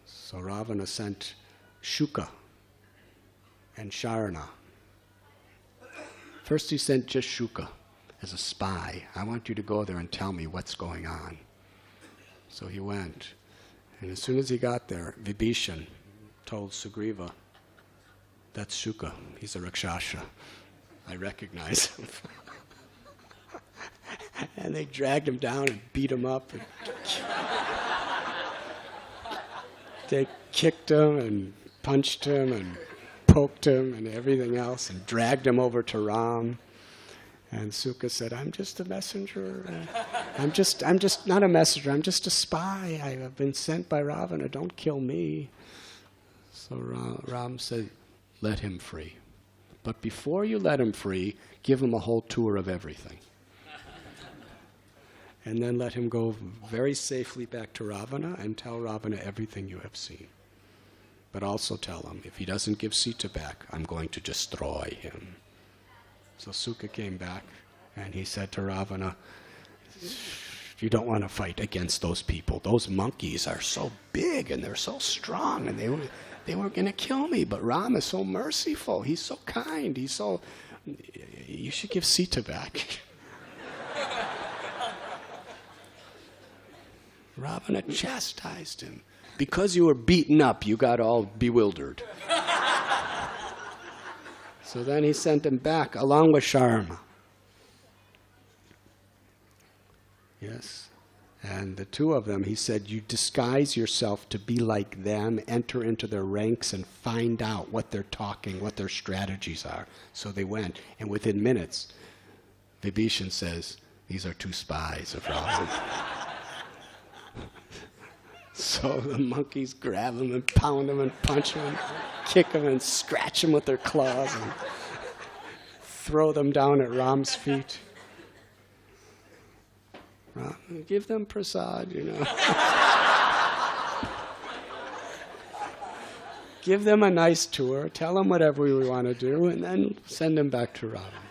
[SPEAKER 1] So Ravana sent Shuka and Sharana. First he sent just Shuka as a spy. I want you to go there and tell me what's going on. So he went. And as soon as he got there, Vibhishan told Sugriva, "That's Shuka. He's a Rakshasa. I recognize him." And they dragged him down and beat him up. And they kicked him and punched him and poked him and everything else, and dragged him over to Ram. And Sukha said, "I'm just a messenger. I'm just not a messenger. I'm just a spy. I have been sent by Ravana. Don't kill me." So Ram said, "Let him free. But before you let him free, give him a whole tour of everything. And then let him go very safely back to Ravana and tell Ravana everything you have seen. But also tell him, if he doesn't give Sita back, I'm going to destroy him." So Sukha came back and he said to Ravana, "You don't want to fight against those people. Those monkeys are so big and they're so strong, and they were going to kill me. But Ram is so merciful. He's so kind. You should give Sita back." Ravana chastised him. "Because you were beaten up, you got all bewildered." So then he sent him back along with Sharma. Yes. And the 2 of them, he said, "You disguise yourself to be like them, enter into their ranks and find out what they're talking, what their strategies are." So they went, and within minutes, Vibhishan says, "These are 2 spies of Ravana." So the monkeys grab him and pound him and punch him and kick him and scratch him with their claws and throw them down at Ram's feet. Ram, give them prasad, Give them a nice tour, tell them whatever we want to do, and then send them back to Ravana.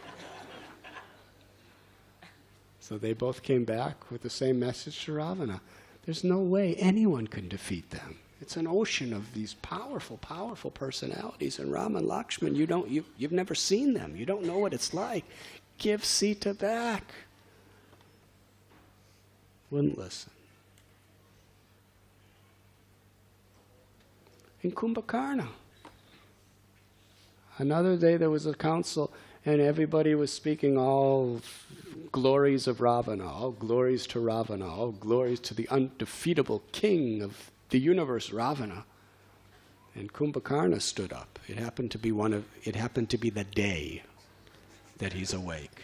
[SPEAKER 1] So they both came back with the same message to Ravana. There's no way anyone can defeat them. It's an ocean of these powerful, powerful personalities. And Ram and Lakshman, you've never seen them. You don't know what it's like. Give Sita back. Wouldn't listen. In Kumbhakarna, another day there was a council and everybody was speaking all glories of Ravana, all glories to Ravana, all glories to the undefeatable king of the universe, Ravana. And Kumbhakarna stood up. It happened to be the day that he's awake.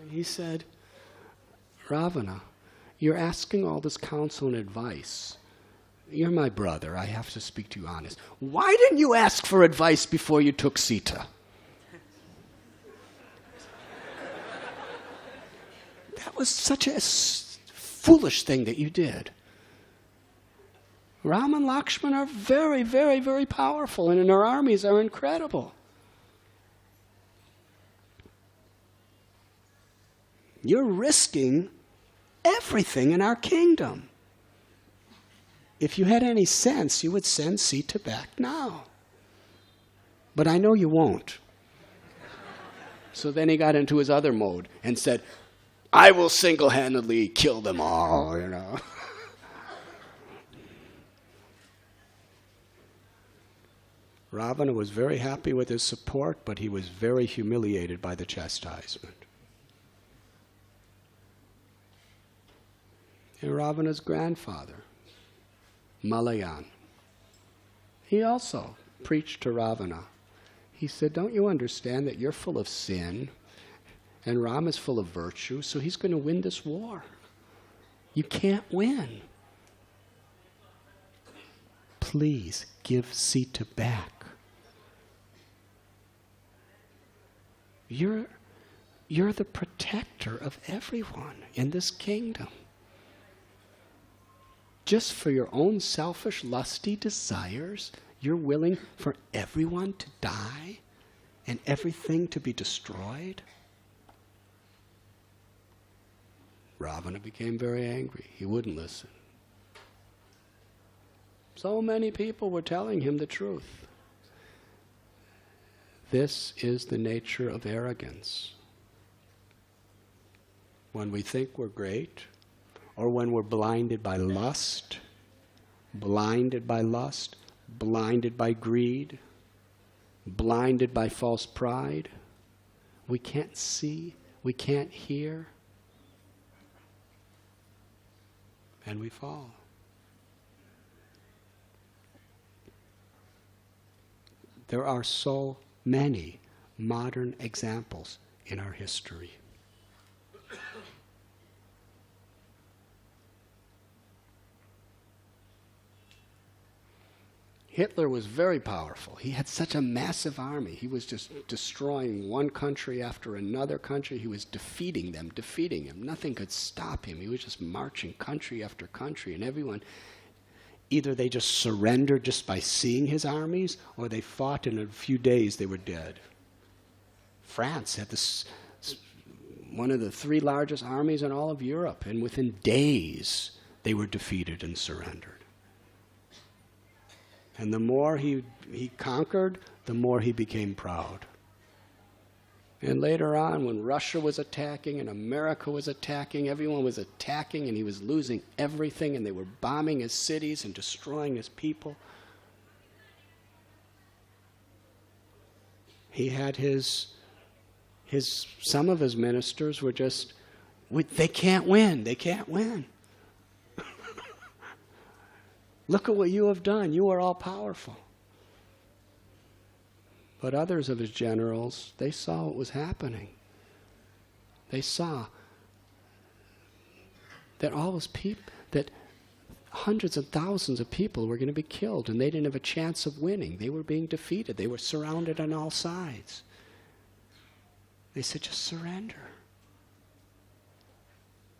[SPEAKER 1] And he said, Ravana, you're asking all this counsel and advice. You're my brother. I have to speak to you honest. Why didn't you ask for advice before you took Sita? That was such a foolish thing that you did. Ram and Lakshman are very, very, very powerful, and their armies are incredible. You're risking everything in our kingdom. If you had any sense, you would send Sita back now. But I know you won't. So then he got into his other mode and said, I will single-handedly kill them all, you know. Ravana was very happy with his support, but he was very humiliated by the chastisement. And Ravana's grandfather, Malayan, he also preached to Ravana. He said, don't you understand that you're full of sin and Ram is full of virtue, so he's going to win this war. You can't win. Please give Sita back. You're the protector of everyone in this kingdom. Just for your own selfish, lusty desires, you're willing for everyone to die and everything to be destroyed? Ravana became very angry. He wouldn't listen. So many people were telling him the truth. This is the nature of arrogance. When we think we're great, or when we're blinded by lust, blinded by greed, blinded by false pride, we can't see, we can't hear, and we fall. There are so many modern examples in our history. Hitler was very powerful. He had such a massive army. He was just destroying one country after another country. He was defeating them. Nothing could stop him. He was just marching country after country, and everyone, either they just surrendered just by seeing his armies, or they fought and in a few days they were dead. France had one of the 3 largest armies in all of Europe, and within days they were defeated and surrendered. And the more he conquered, the more he became proud. And later on, when Russia was attacking and America was attacking, everyone was attacking, and he was losing everything, and they were bombing his cities and destroying his people. He had some of his ministers were just, they can't win. Look at what you have done. You are all powerful. But others of his generals, they saw what was happening. They saw that that hundreds of thousands of people were going to be killed, and they didn't have a chance of winning. They were being defeated. They were surrounded on all sides. They said, just surrender.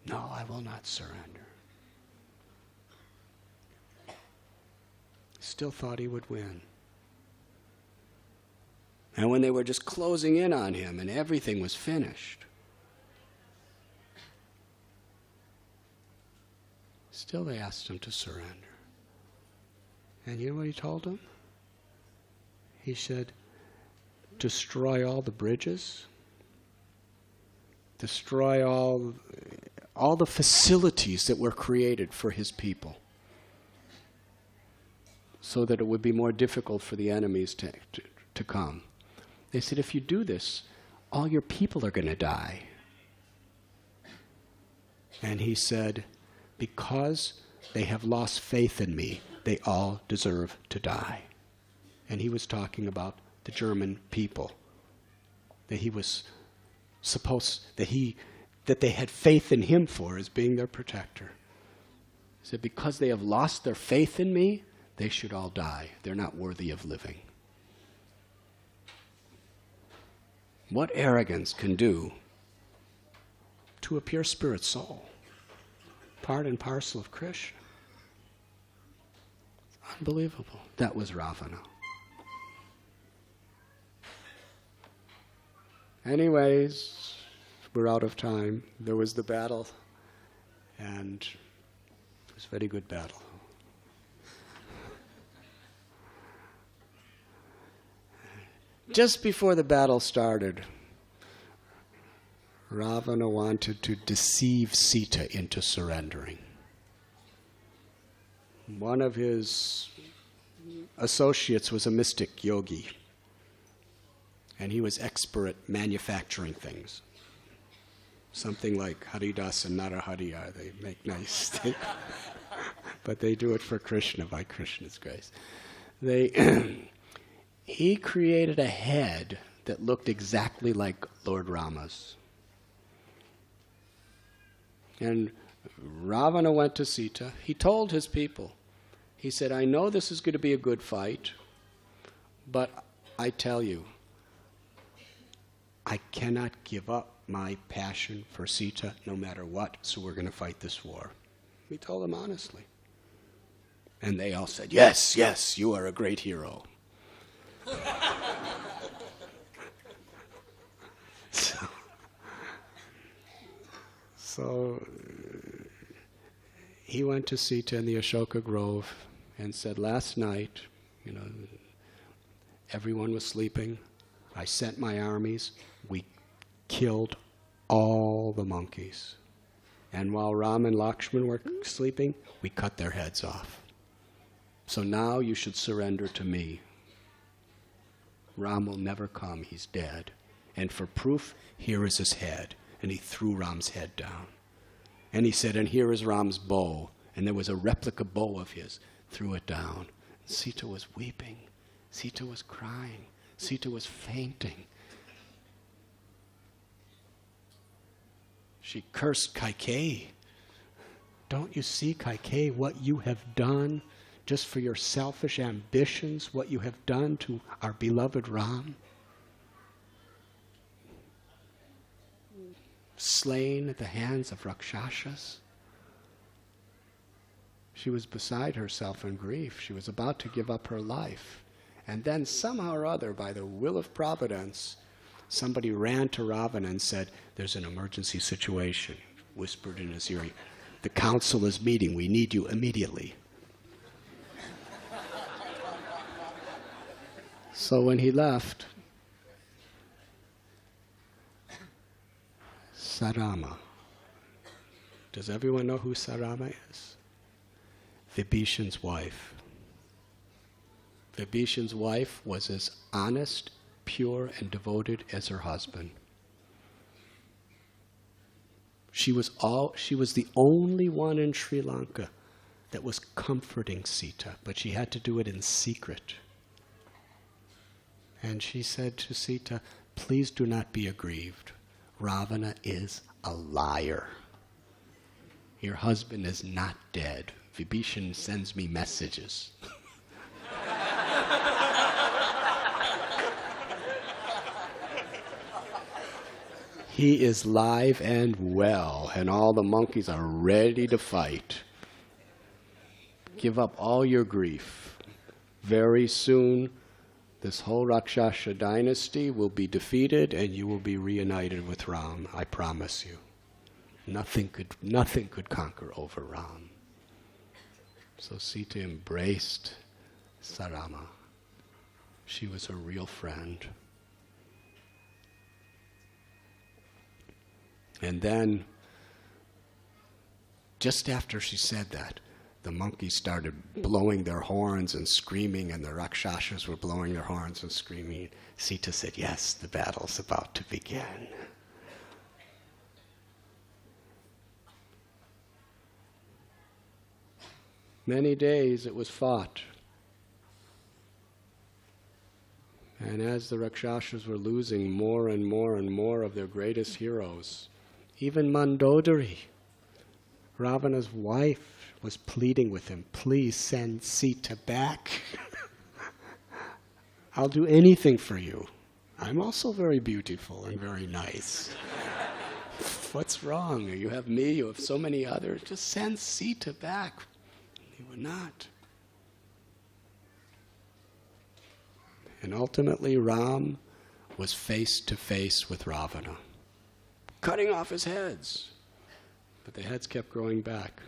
[SPEAKER 1] No, I will not surrender. Still thought he would win. And when they were just closing in on him and everything was finished, still they asked him to surrender. And you know what he told them? He said, destroy all the bridges, destroy all the facilities that were created for his people, so that it would be more difficult for the enemies to come. They said, if you do this, all your people are going to die. And he said, because they have lost faith in me, they all deserve to die. And he was talking about the German people, that he was that they had faith in him for as being their protector. He said, because they have lost their faith in me, they should all die. They're not worthy of living. What arrogance can do to a pure spirit soul, part and parcel of Krishna. It's unbelievable. That was Ravana. Anyways, we're out of time. There was the battle, and it was a very good battle. Just before the battle started, Ravana wanted to deceive Sita into surrendering. One of his associates was a mystic yogi, and he was expert at manufacturing things. Something like Haridas and Narahari are. They make nice things. But they do it for Krishna, by Krishna's grace. He created a head that looked exactly like Lord Rama's. And Ravana went to Sita. He told his people, he said, I know this is going to be a good fight, but I tell you, I cannot give up my passion for Sita no matter what, so we're going to fight this war. He told them honestly. And they all said, yes, yes, you are a great hero. So he went to Sita in the Ashoka Grove and said, last night, everyone was sleeping. I sent my armies. We killed all the monkeys. And while Ram and Lakshman were sleeping, we cut their heads off. So now you should surrender to me. Ram will never come, he's dead. And for proof, here is his head. And he threw Ram's head down. And he said, and here is Ram's bow. And there was a replica bow of his, threw it down. And Sita was weeping. Sita was crying. Sita was fainting. She cursed Kaikeyi. Don't you see, Kaikeyi, what you have done just for your selfish ambitions, what you have done to our beloved Ram? Slain at the hands of Rakshasas. She was beside herself in grief. She was about to give up her life. And then somehow or other, by the will of Providence, somebody ran to Ravana and said, there's an emergency situation, whispered in his ear. The council is meeting. We need you immediately. So when he left, Sarama. Does everyone know who Sarama is? Vibhishan's wife. Vibhishan's wife was as honest, pure, and devoted as her husband. She was the only one in Sri Lanka that was comforting Sita, but she had to do it in secret. And she said to Sita, please do not be aggrieved. Ravana is a liar. Your husband is not dead. Vibhishan sends me messages. He is live and well, and all the monkeys are ready to fight. Give up all your grief. Very soon, this whole Rakshasa dynasty will be defeated, and you will be reunited with Ram. I promise you. Nothing could conquer over Ram. So Sita embraced Sarama. She was a real friend. And then, just after she said that, the monkeys started blowing their horns and screaming, and the Rakshasas were blowing their horns and screaming. Sita said, yes, the battle's about to begin. Many days it was fought. And as the Rakshasas were losing more and more and more of their greatest heroes, even Mandodari, Ravana's wife, was pleading with him, please send Sita back. I'll do anything for you. I'm also very beautiful and very nice. What's wrong? You have me, you have so many others. Just send Sita back. He would not. And ultimately Ram was face to face with Ravana, cutting off his heads. But the heads kept growing back.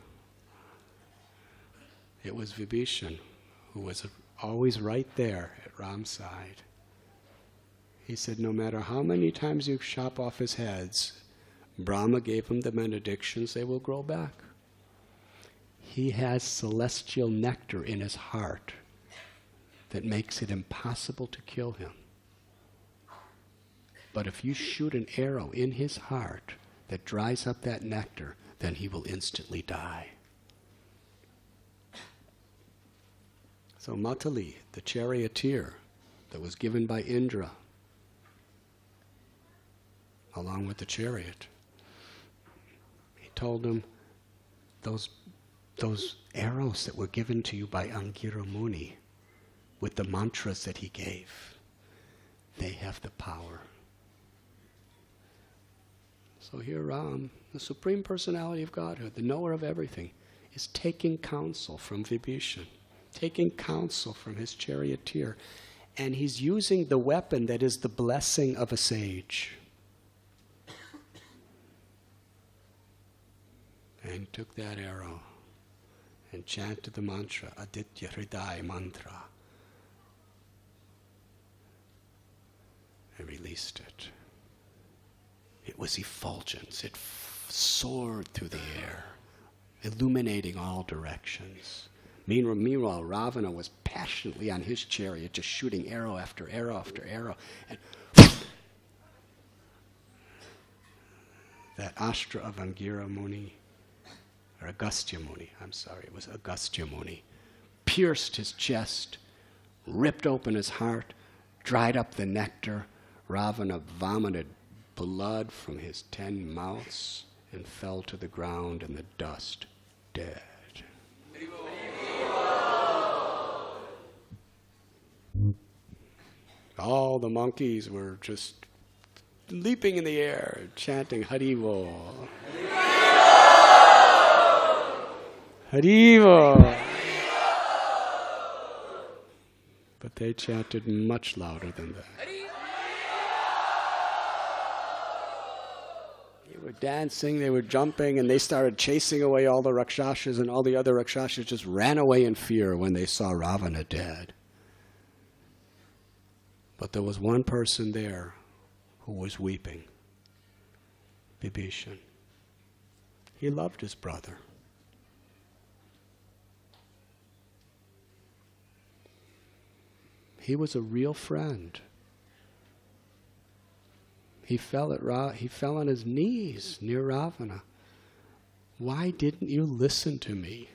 [SPEAKER 1] It was Vibhishan who was always right there at Ram's side. He said, no matter how many times you chop off his heads, Brahma gave him the benedictions, they will grow back. He has celestial nectar in his heart that makes it impossible to kill him. But if you shoot an arrow in his heart that dries up that nectar, then he will instantly die. So Matali, the charioteer that was given by Indra, along with the chariot, he told him, those arrows that were given to you by Angira Muni, with the mantras that he gave, they have the power. So here Ram, the Supreme Personality of Godhood, the knower of everything, is taking counsel from Vibhishan, taking counsel from his charioteer, and he's using the weapon that is the blessing of a sage. And he took that arrow and chanted the mantra, Aditya Hridaya mantra, and released it. It was effulgence. It soared through the air, illuminating all directions. Meanwhile, Ravana was passionately on his chariot, just shooting arrow after arrow after arrow. And that Astra of Angira Muni, or Agastya Muni, it was Agastya Muni, pierced his chest, ripped open his heart, dried up the nectar. Ravana vomited blood from his 10 mouths and fell to the ground in the dust, dead. All the monkeys were just leaping in the air, chanting Haribo. Haribo. But they chanted much louder than that. They were dancing, they were jumping, and they started chasing away all the Rakshasas, and all the other Rakshasas just ran away in fear when they saw Ravana dead. But there was one person there who was weeping, Vibhishan. He loved his brother. He was a real friend. He fell on his knees near Ravana. Why didn't you listen to me?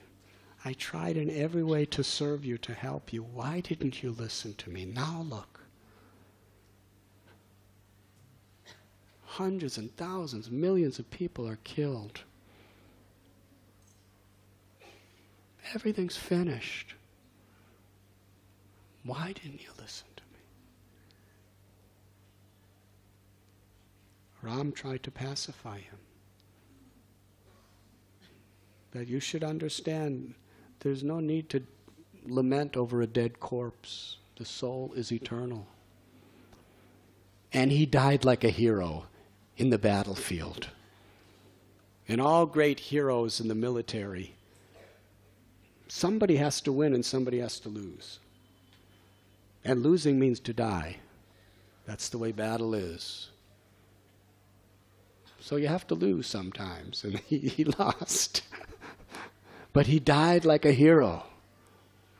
[SPEAKER 1] I tried in every way to serve you, to help you. Why didn't you listen to me? Now look. Hundreds and thousands, millions of people are killed. Everything's finished. Why didn't you listen to me? Ram tried to pacify him. That you should understand there's no need to lament over a dead corpse. The soul is eternal. And he died like a hero in the battlefield. And all great heroes in the military, somebody has to win and somebody has to lose. And losing means to die. That's the way battle is. So you have to lose sometimes. And he lost. But he died like a hero,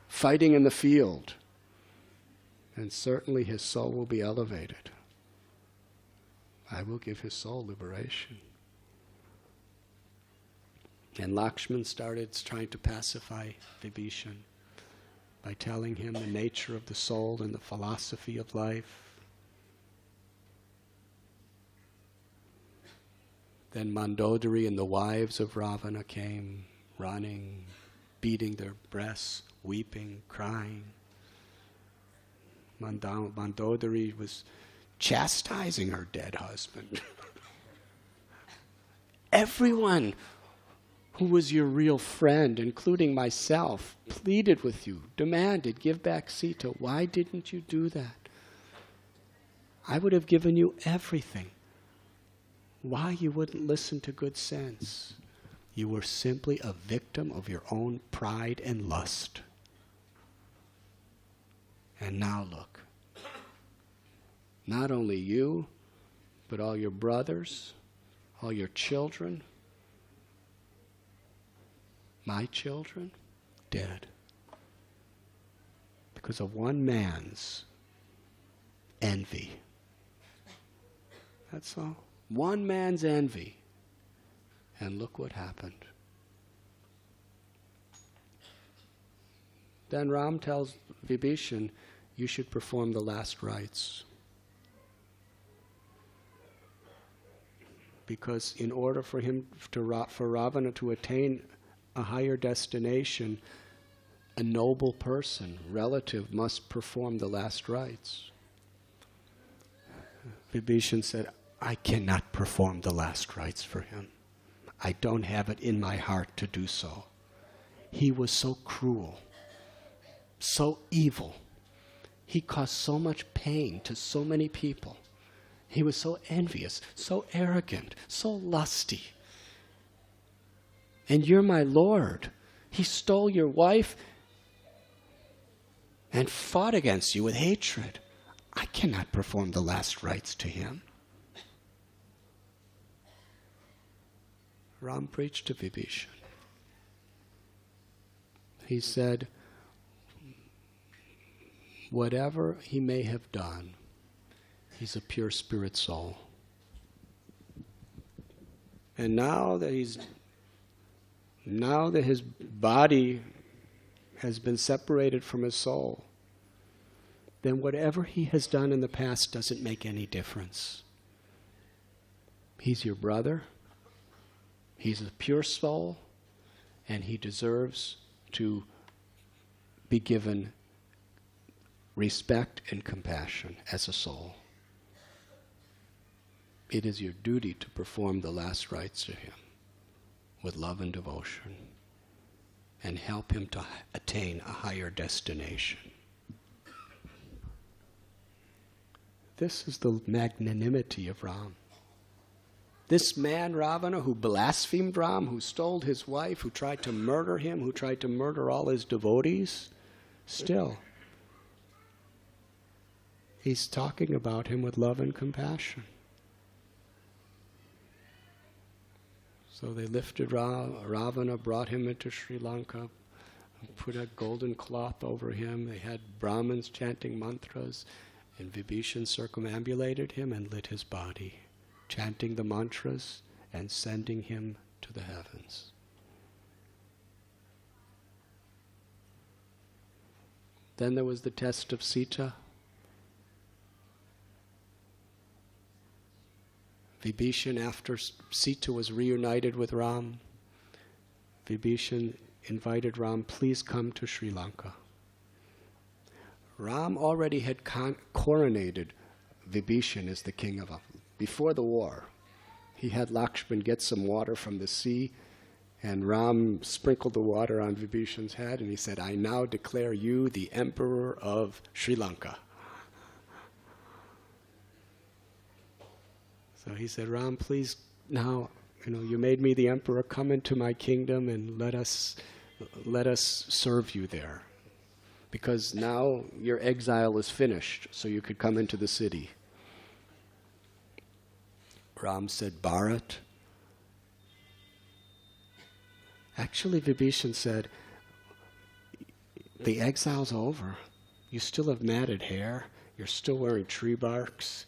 [SPEAKER 1] fighting in the field. And certainly his soul will be elevated. I will give his soul liberation. And Lakshman started trying to pacify Vibhishan by telling him the nature of the soul and the philosophy of life. Then Mandodari and the wives of Ravana came running, beating their breasts, weeping, crying. Mandodari was chastising her dead husband. Everyone who was your real friend, including myself, pleaded with you, demanded, give back Sita. Why didn't you do that? I would have given you everything. Why you wouldn't listen to good sense? You were simply a victim of your own pride and lust. And now look. Not only you, but all your brothers, all your children, my children, dead. Because of one man's envy. That's all. One man's envy. And look what happened. Then Ram tells Vibhishan, you should perform the last rites. Because in order for Ravana to attain a higher destination, a noble person, relative, must perform the last rites. Vibhishan said, I cannot perform the last rites for him. I don't have it in my heart to do so. He was so cruel, so evil. He caused so much pain to so many people. He was so envious, so arrogant, so lusty. And you're my Lord. He stole your wife and fought against you with hatred. I cannot perform the last rites to him. Ram preached to Vibhishan. He said, whatever he may have done, he's a pure spirit soul. And now that his body has been separated from his soul, then whatever he has done in the past doesn't make any difference. He's your brother. He's a pure soul, and he deserves to be given respect and compassion as a soul. It is your duty to perform the last rites to him with love and devotion and help him to attain a higher destination. This is the magnanimity of Ram. This man, Ravana, who blasphemed Ram, who stole his wife, who tried to murder him, who tried to murder all his devotees, still, he's talking about him with love and compassion. So they lifted Ravana, brought him into Sri Lanka, put a golden cloth over him. They had Brahmins chanting mantras, and Vibhishan circumambulated him and lit his body, chanting the mantras and sending him to the heavens. Then there was the test of Sita. Vibhishan, after Sita was reunited with Ram, Vibhishan invited Ram, please come to Sri Lanka. Ram already had coronated Vibhishan as the king of before the war. He had Lakshman get some water from the sea, and Ram sprinkled the water on Vibhishan's head, and he said, I now declare you the emperor of Sri Lanka. So he said, Ram, please now, you made me the emperor, come into my kingdom and let us serve you there. Because now your exile is finished, so you could come into the city. Ram said, Bharat. Actually, Vibhishan said, the exile's over. You still have matted hair. You're still wearing tree barks.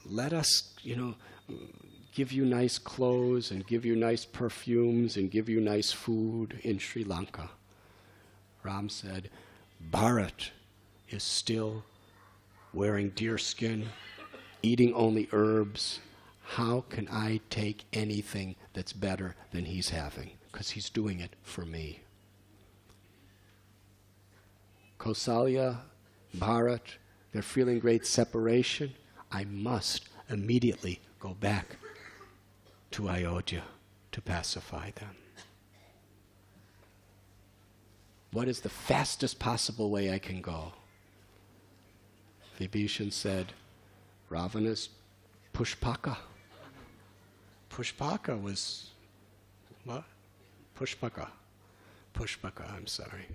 [SPEAKER 1] Let us, give you nice clothes and give you nice perfumes and give you nice food in Sri Lanka. Ram said, Bharat is still wearing deerskin, eating only herbs. How can I take anything that's better than he's having? Because he's doing it for me. Kausalya, Bharat, they're feeling great separation. I must immediately go back to Ayodhya to pacify them. What is the fastest possible way I can go? Vibhishan said, Ravana's Pushpaka. Pushpaka was, what? Pushpaka, I'm sorry.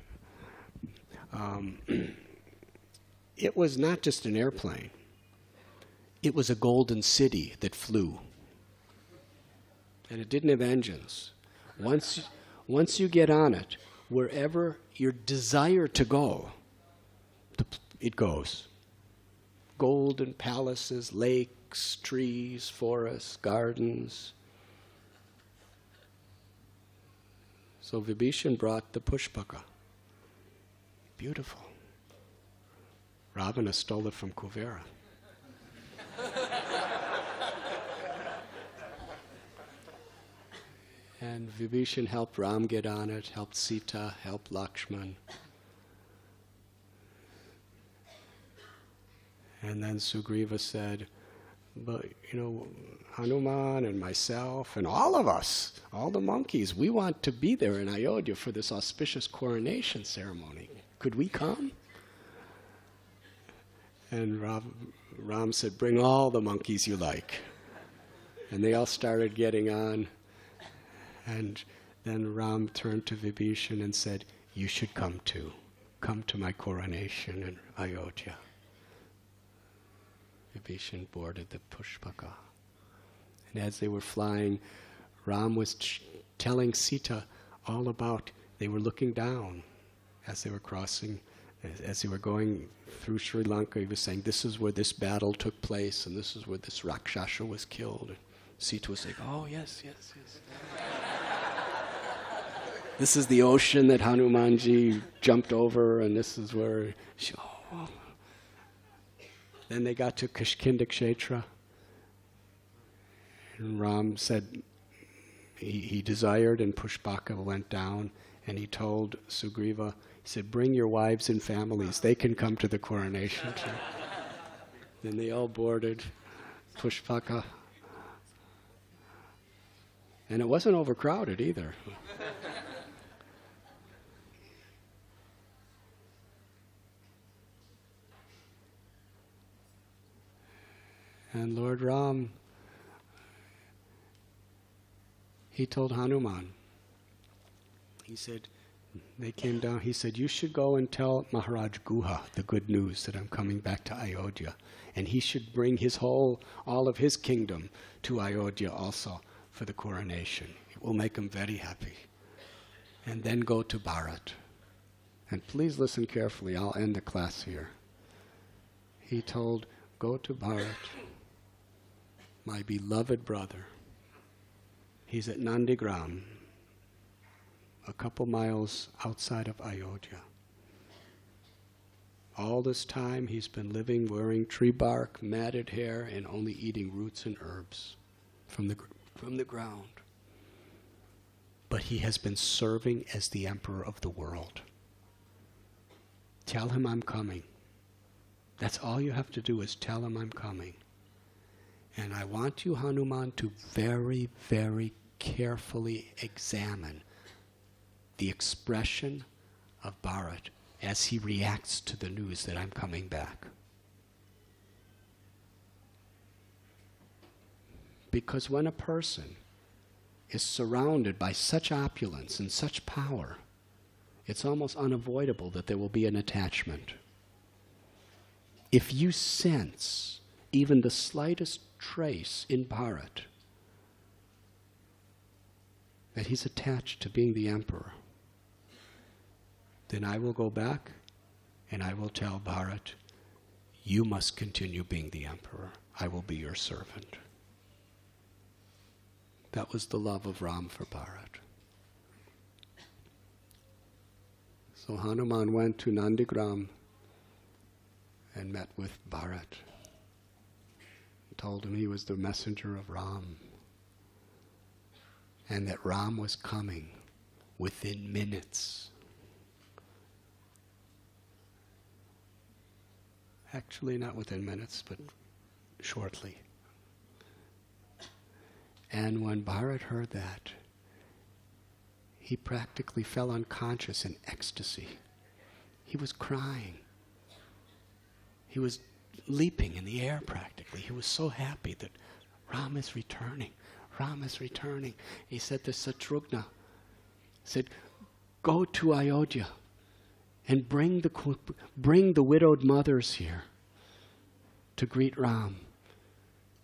[SPEAKER 1] It was not just an airplane. It was a golden city that flew. And it didn't have engines. Once you get on it, wherever your desire to go, it goes. Golden palaces, lakes, trees, forests, gardens. So Vibhishan brought the Pushpaka. Beautiful. Ravana stole it from Kuvera. And Vibhishan helped Ram get on it, helped Sita, helped Lakshman. And then Sugriva said, but, Hanuman and myself and all of us, all the monkeys, we want to be there in Ayodhya for this auspicious coronation ceremony. Could we come? And Ram said, bring all the monkeys you like. And they all started getting on. And then Ram turned to Vibhishan and said, you should come too. Come to my coronation in Ayodhya. Vibhishan boarded the Pushpaka. And as they were flying, Ram was telling Sita all about, they were looking down as they were crossing, as they were going through Sri Lanka. He was saying, this is where this battle took place, and this is where this Rakshasa was killed. And Sita was saying, oh, yes. This is the ocean that Hanumanji jumped over, and this is where she, oh. Then they got to Kishkinda Kshetra. And Ram said he desired, and Pushpaka went down, and he told Sugriva, he said, bring your wives and families. They can come to the coronation too. Then they all boarded Pushpaka. And it wasn't overcrowded either. And Lord Ram, he told Hanuman, he said, they came down, he said, you should go and tell Maharaj Guha the good news that I'm coming back to Ayodhya. And he should bring all of his kingdom to Ayodhya also for the coronation. It will make him very happy. And then go to Bharat. And please listen carefully, I'll end the class here. He told, go to Bharat, my beloved brother. He's at Nandigram, a couple miles outside of Ayodhya. All this time he's been living wearing tree bark, matted hair, and only eating roots and herbs from the ground. But he has been serving as the emperor of the world. Tell him I'm coming. That's all you have to do, is tell him I'm coming. And I want you, Hanuman, to very, very carefully examine the expression of Bharat as he reacts to the news that I'm coming back. Because when a person is surrounded by such opulence and such power, it's almost unavoidable that there will be an attachment. If you sense even the slightest trace in Bharat that he's attached to being the emperor, then I will go back and I will tell Bharat, you must continue being the emperor. I will be your servant. That was the love of Ram for Bharat. So Hanuman went to Nandigram and met with Bharat. Told him he was the messenger of Ram, and that Ram was coming within minutes. Actually, not within minutes, but shortly. And when Bharat heard that, he practically fell unconscious in ecstasy. He was crying. He was leaping in the air practically. He was so happy that Ram is returning. Ram is returning. He said to Satrugna, said, go to Ayodhya and bring the widowed mothers here to greet Ram.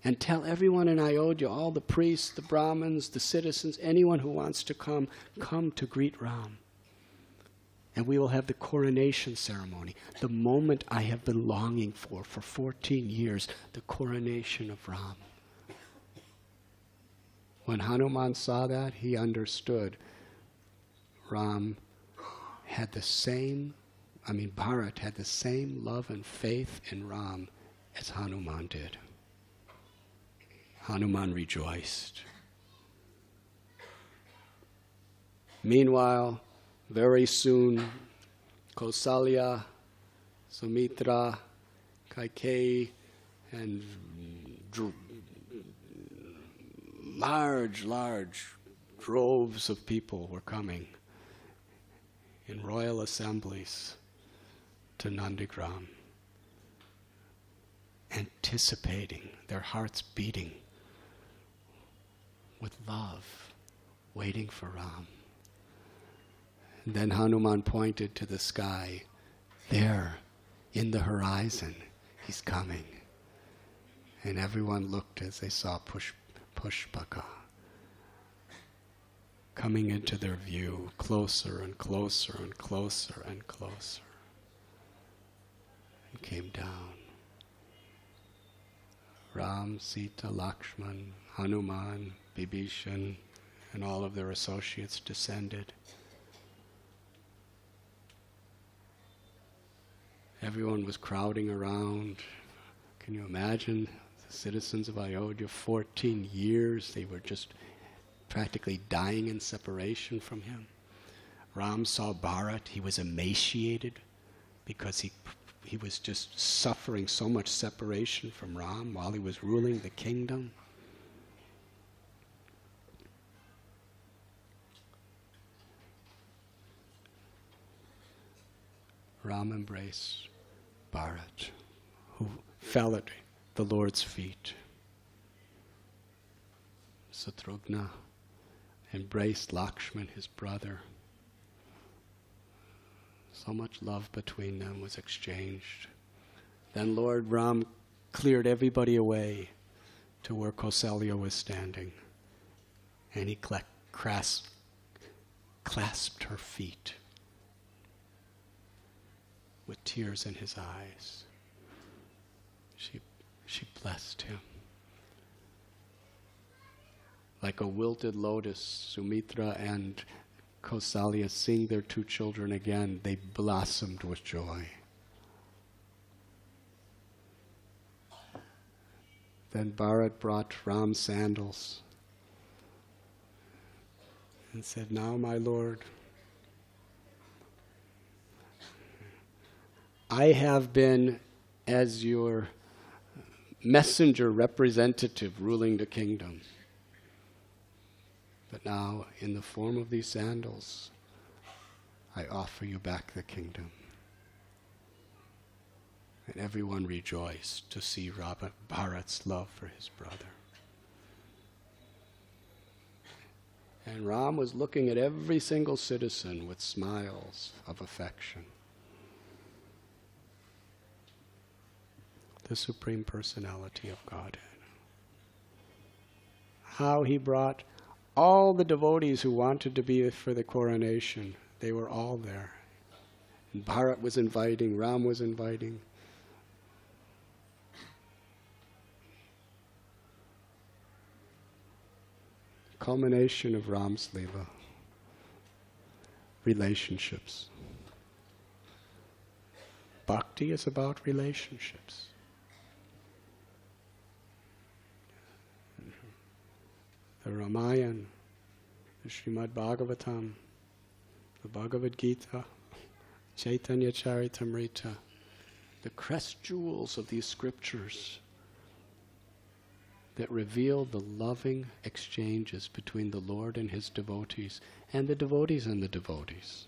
[SPEAKER 1] And tell everyone in Ayodhya, all the priests, the Brahmins, the citizens, anyone who wants to come to greet Ram. And we will have the coronation ceremony, the moment I have been longing for 14 years, the coronation of Ram. When Hanuman saw that, he understood Bharat had the same love and faith in Ram as Hanuman did. Hanuman rejoiced. Meanwhile, very soon, Kausalya, Sumitra, Kaikeyi, and large droves of people were coming in royal assemblies to Nandigram, anticipating, their hearts beating with love, waiting for Ram. And then Hanuman pointed to the sky. There, in the horizon, he's coming. And everyone looked as they saw Pushpaka coming into their view, closer and closer and closer and closer, and came down. Ram, Sita, Lakshman, Hanuman, Vibhishan, and all of their associates descended. Everyone was crowding around. Can you imagine the citizens of Ayodhya, 14 years, they were just practically dying in separation from him. Ram saw Bharat, he was emaciated because he was just suffering so much separation from Ram while he was ruling the kingdom. Ram embraced Bharat, who fell at the Lord's feet. Satrugna embraced Lakshman, his brother. So much love between them was exchanged. Then Lord Ram cleared everybody away to where Kausalya was standing, and he clasped her feet with tears in his eyes. She blessed him. Like a wilted lotus, Sumitra and Kausalya, seeing their two children again, they blossomed with joy. Then Bharat brought Ram sandals and said, "Now, my Lord, I have been as your messenger representative ruling the kingdom. But now, in the form of these sandals, I offer you back the kingdom." And everyone rejoiced to see Bharat's love for his brother. And Ram was looking at every single citizen with smiles of affection. The Supreme Personality of Godhead. how he brought all the devotees who wanted to be for the coronation. They were all there. And Bharat was inviting, Ram was inviting. Culmination of Ram's Leela. Relationships. Bhakti is about relationships. The Ramayana, the Srimad Bhagavatam, the Bhagavad Gita, Chaitanya Charitamrita, the crest jewels of these scriptures that reveal the loving exchanges between the Lord and His devotees, and the devotees and the devotees.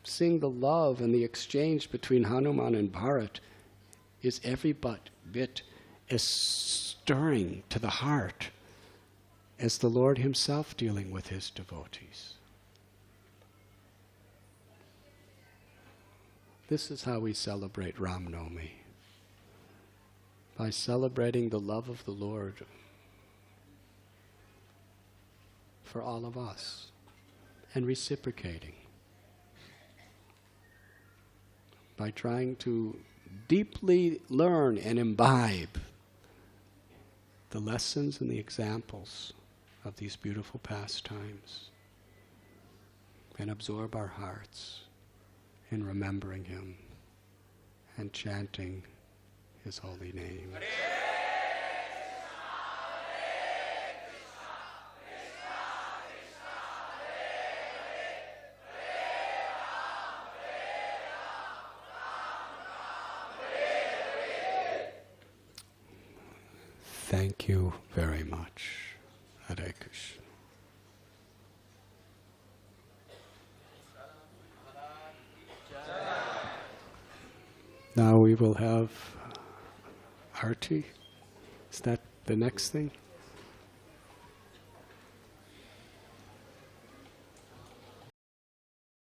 [SPEAKER 1] Seeing the love and the exchange between Hanuman and Bharat is every bit as stirring to the heart as the Lord Himself dealing with His devotees. This is how we celebrate Ram Navami. By celebrating the love of the Lord for all of us and reciprocating. By trying to deeply learn and imbibe the lessons and the examples of these beautiful pastimes and absorb our hearts in remembering Him and chanting His holy name. Thank you very much. Hare Krishna. Now we will have Arti. Is that the next thing?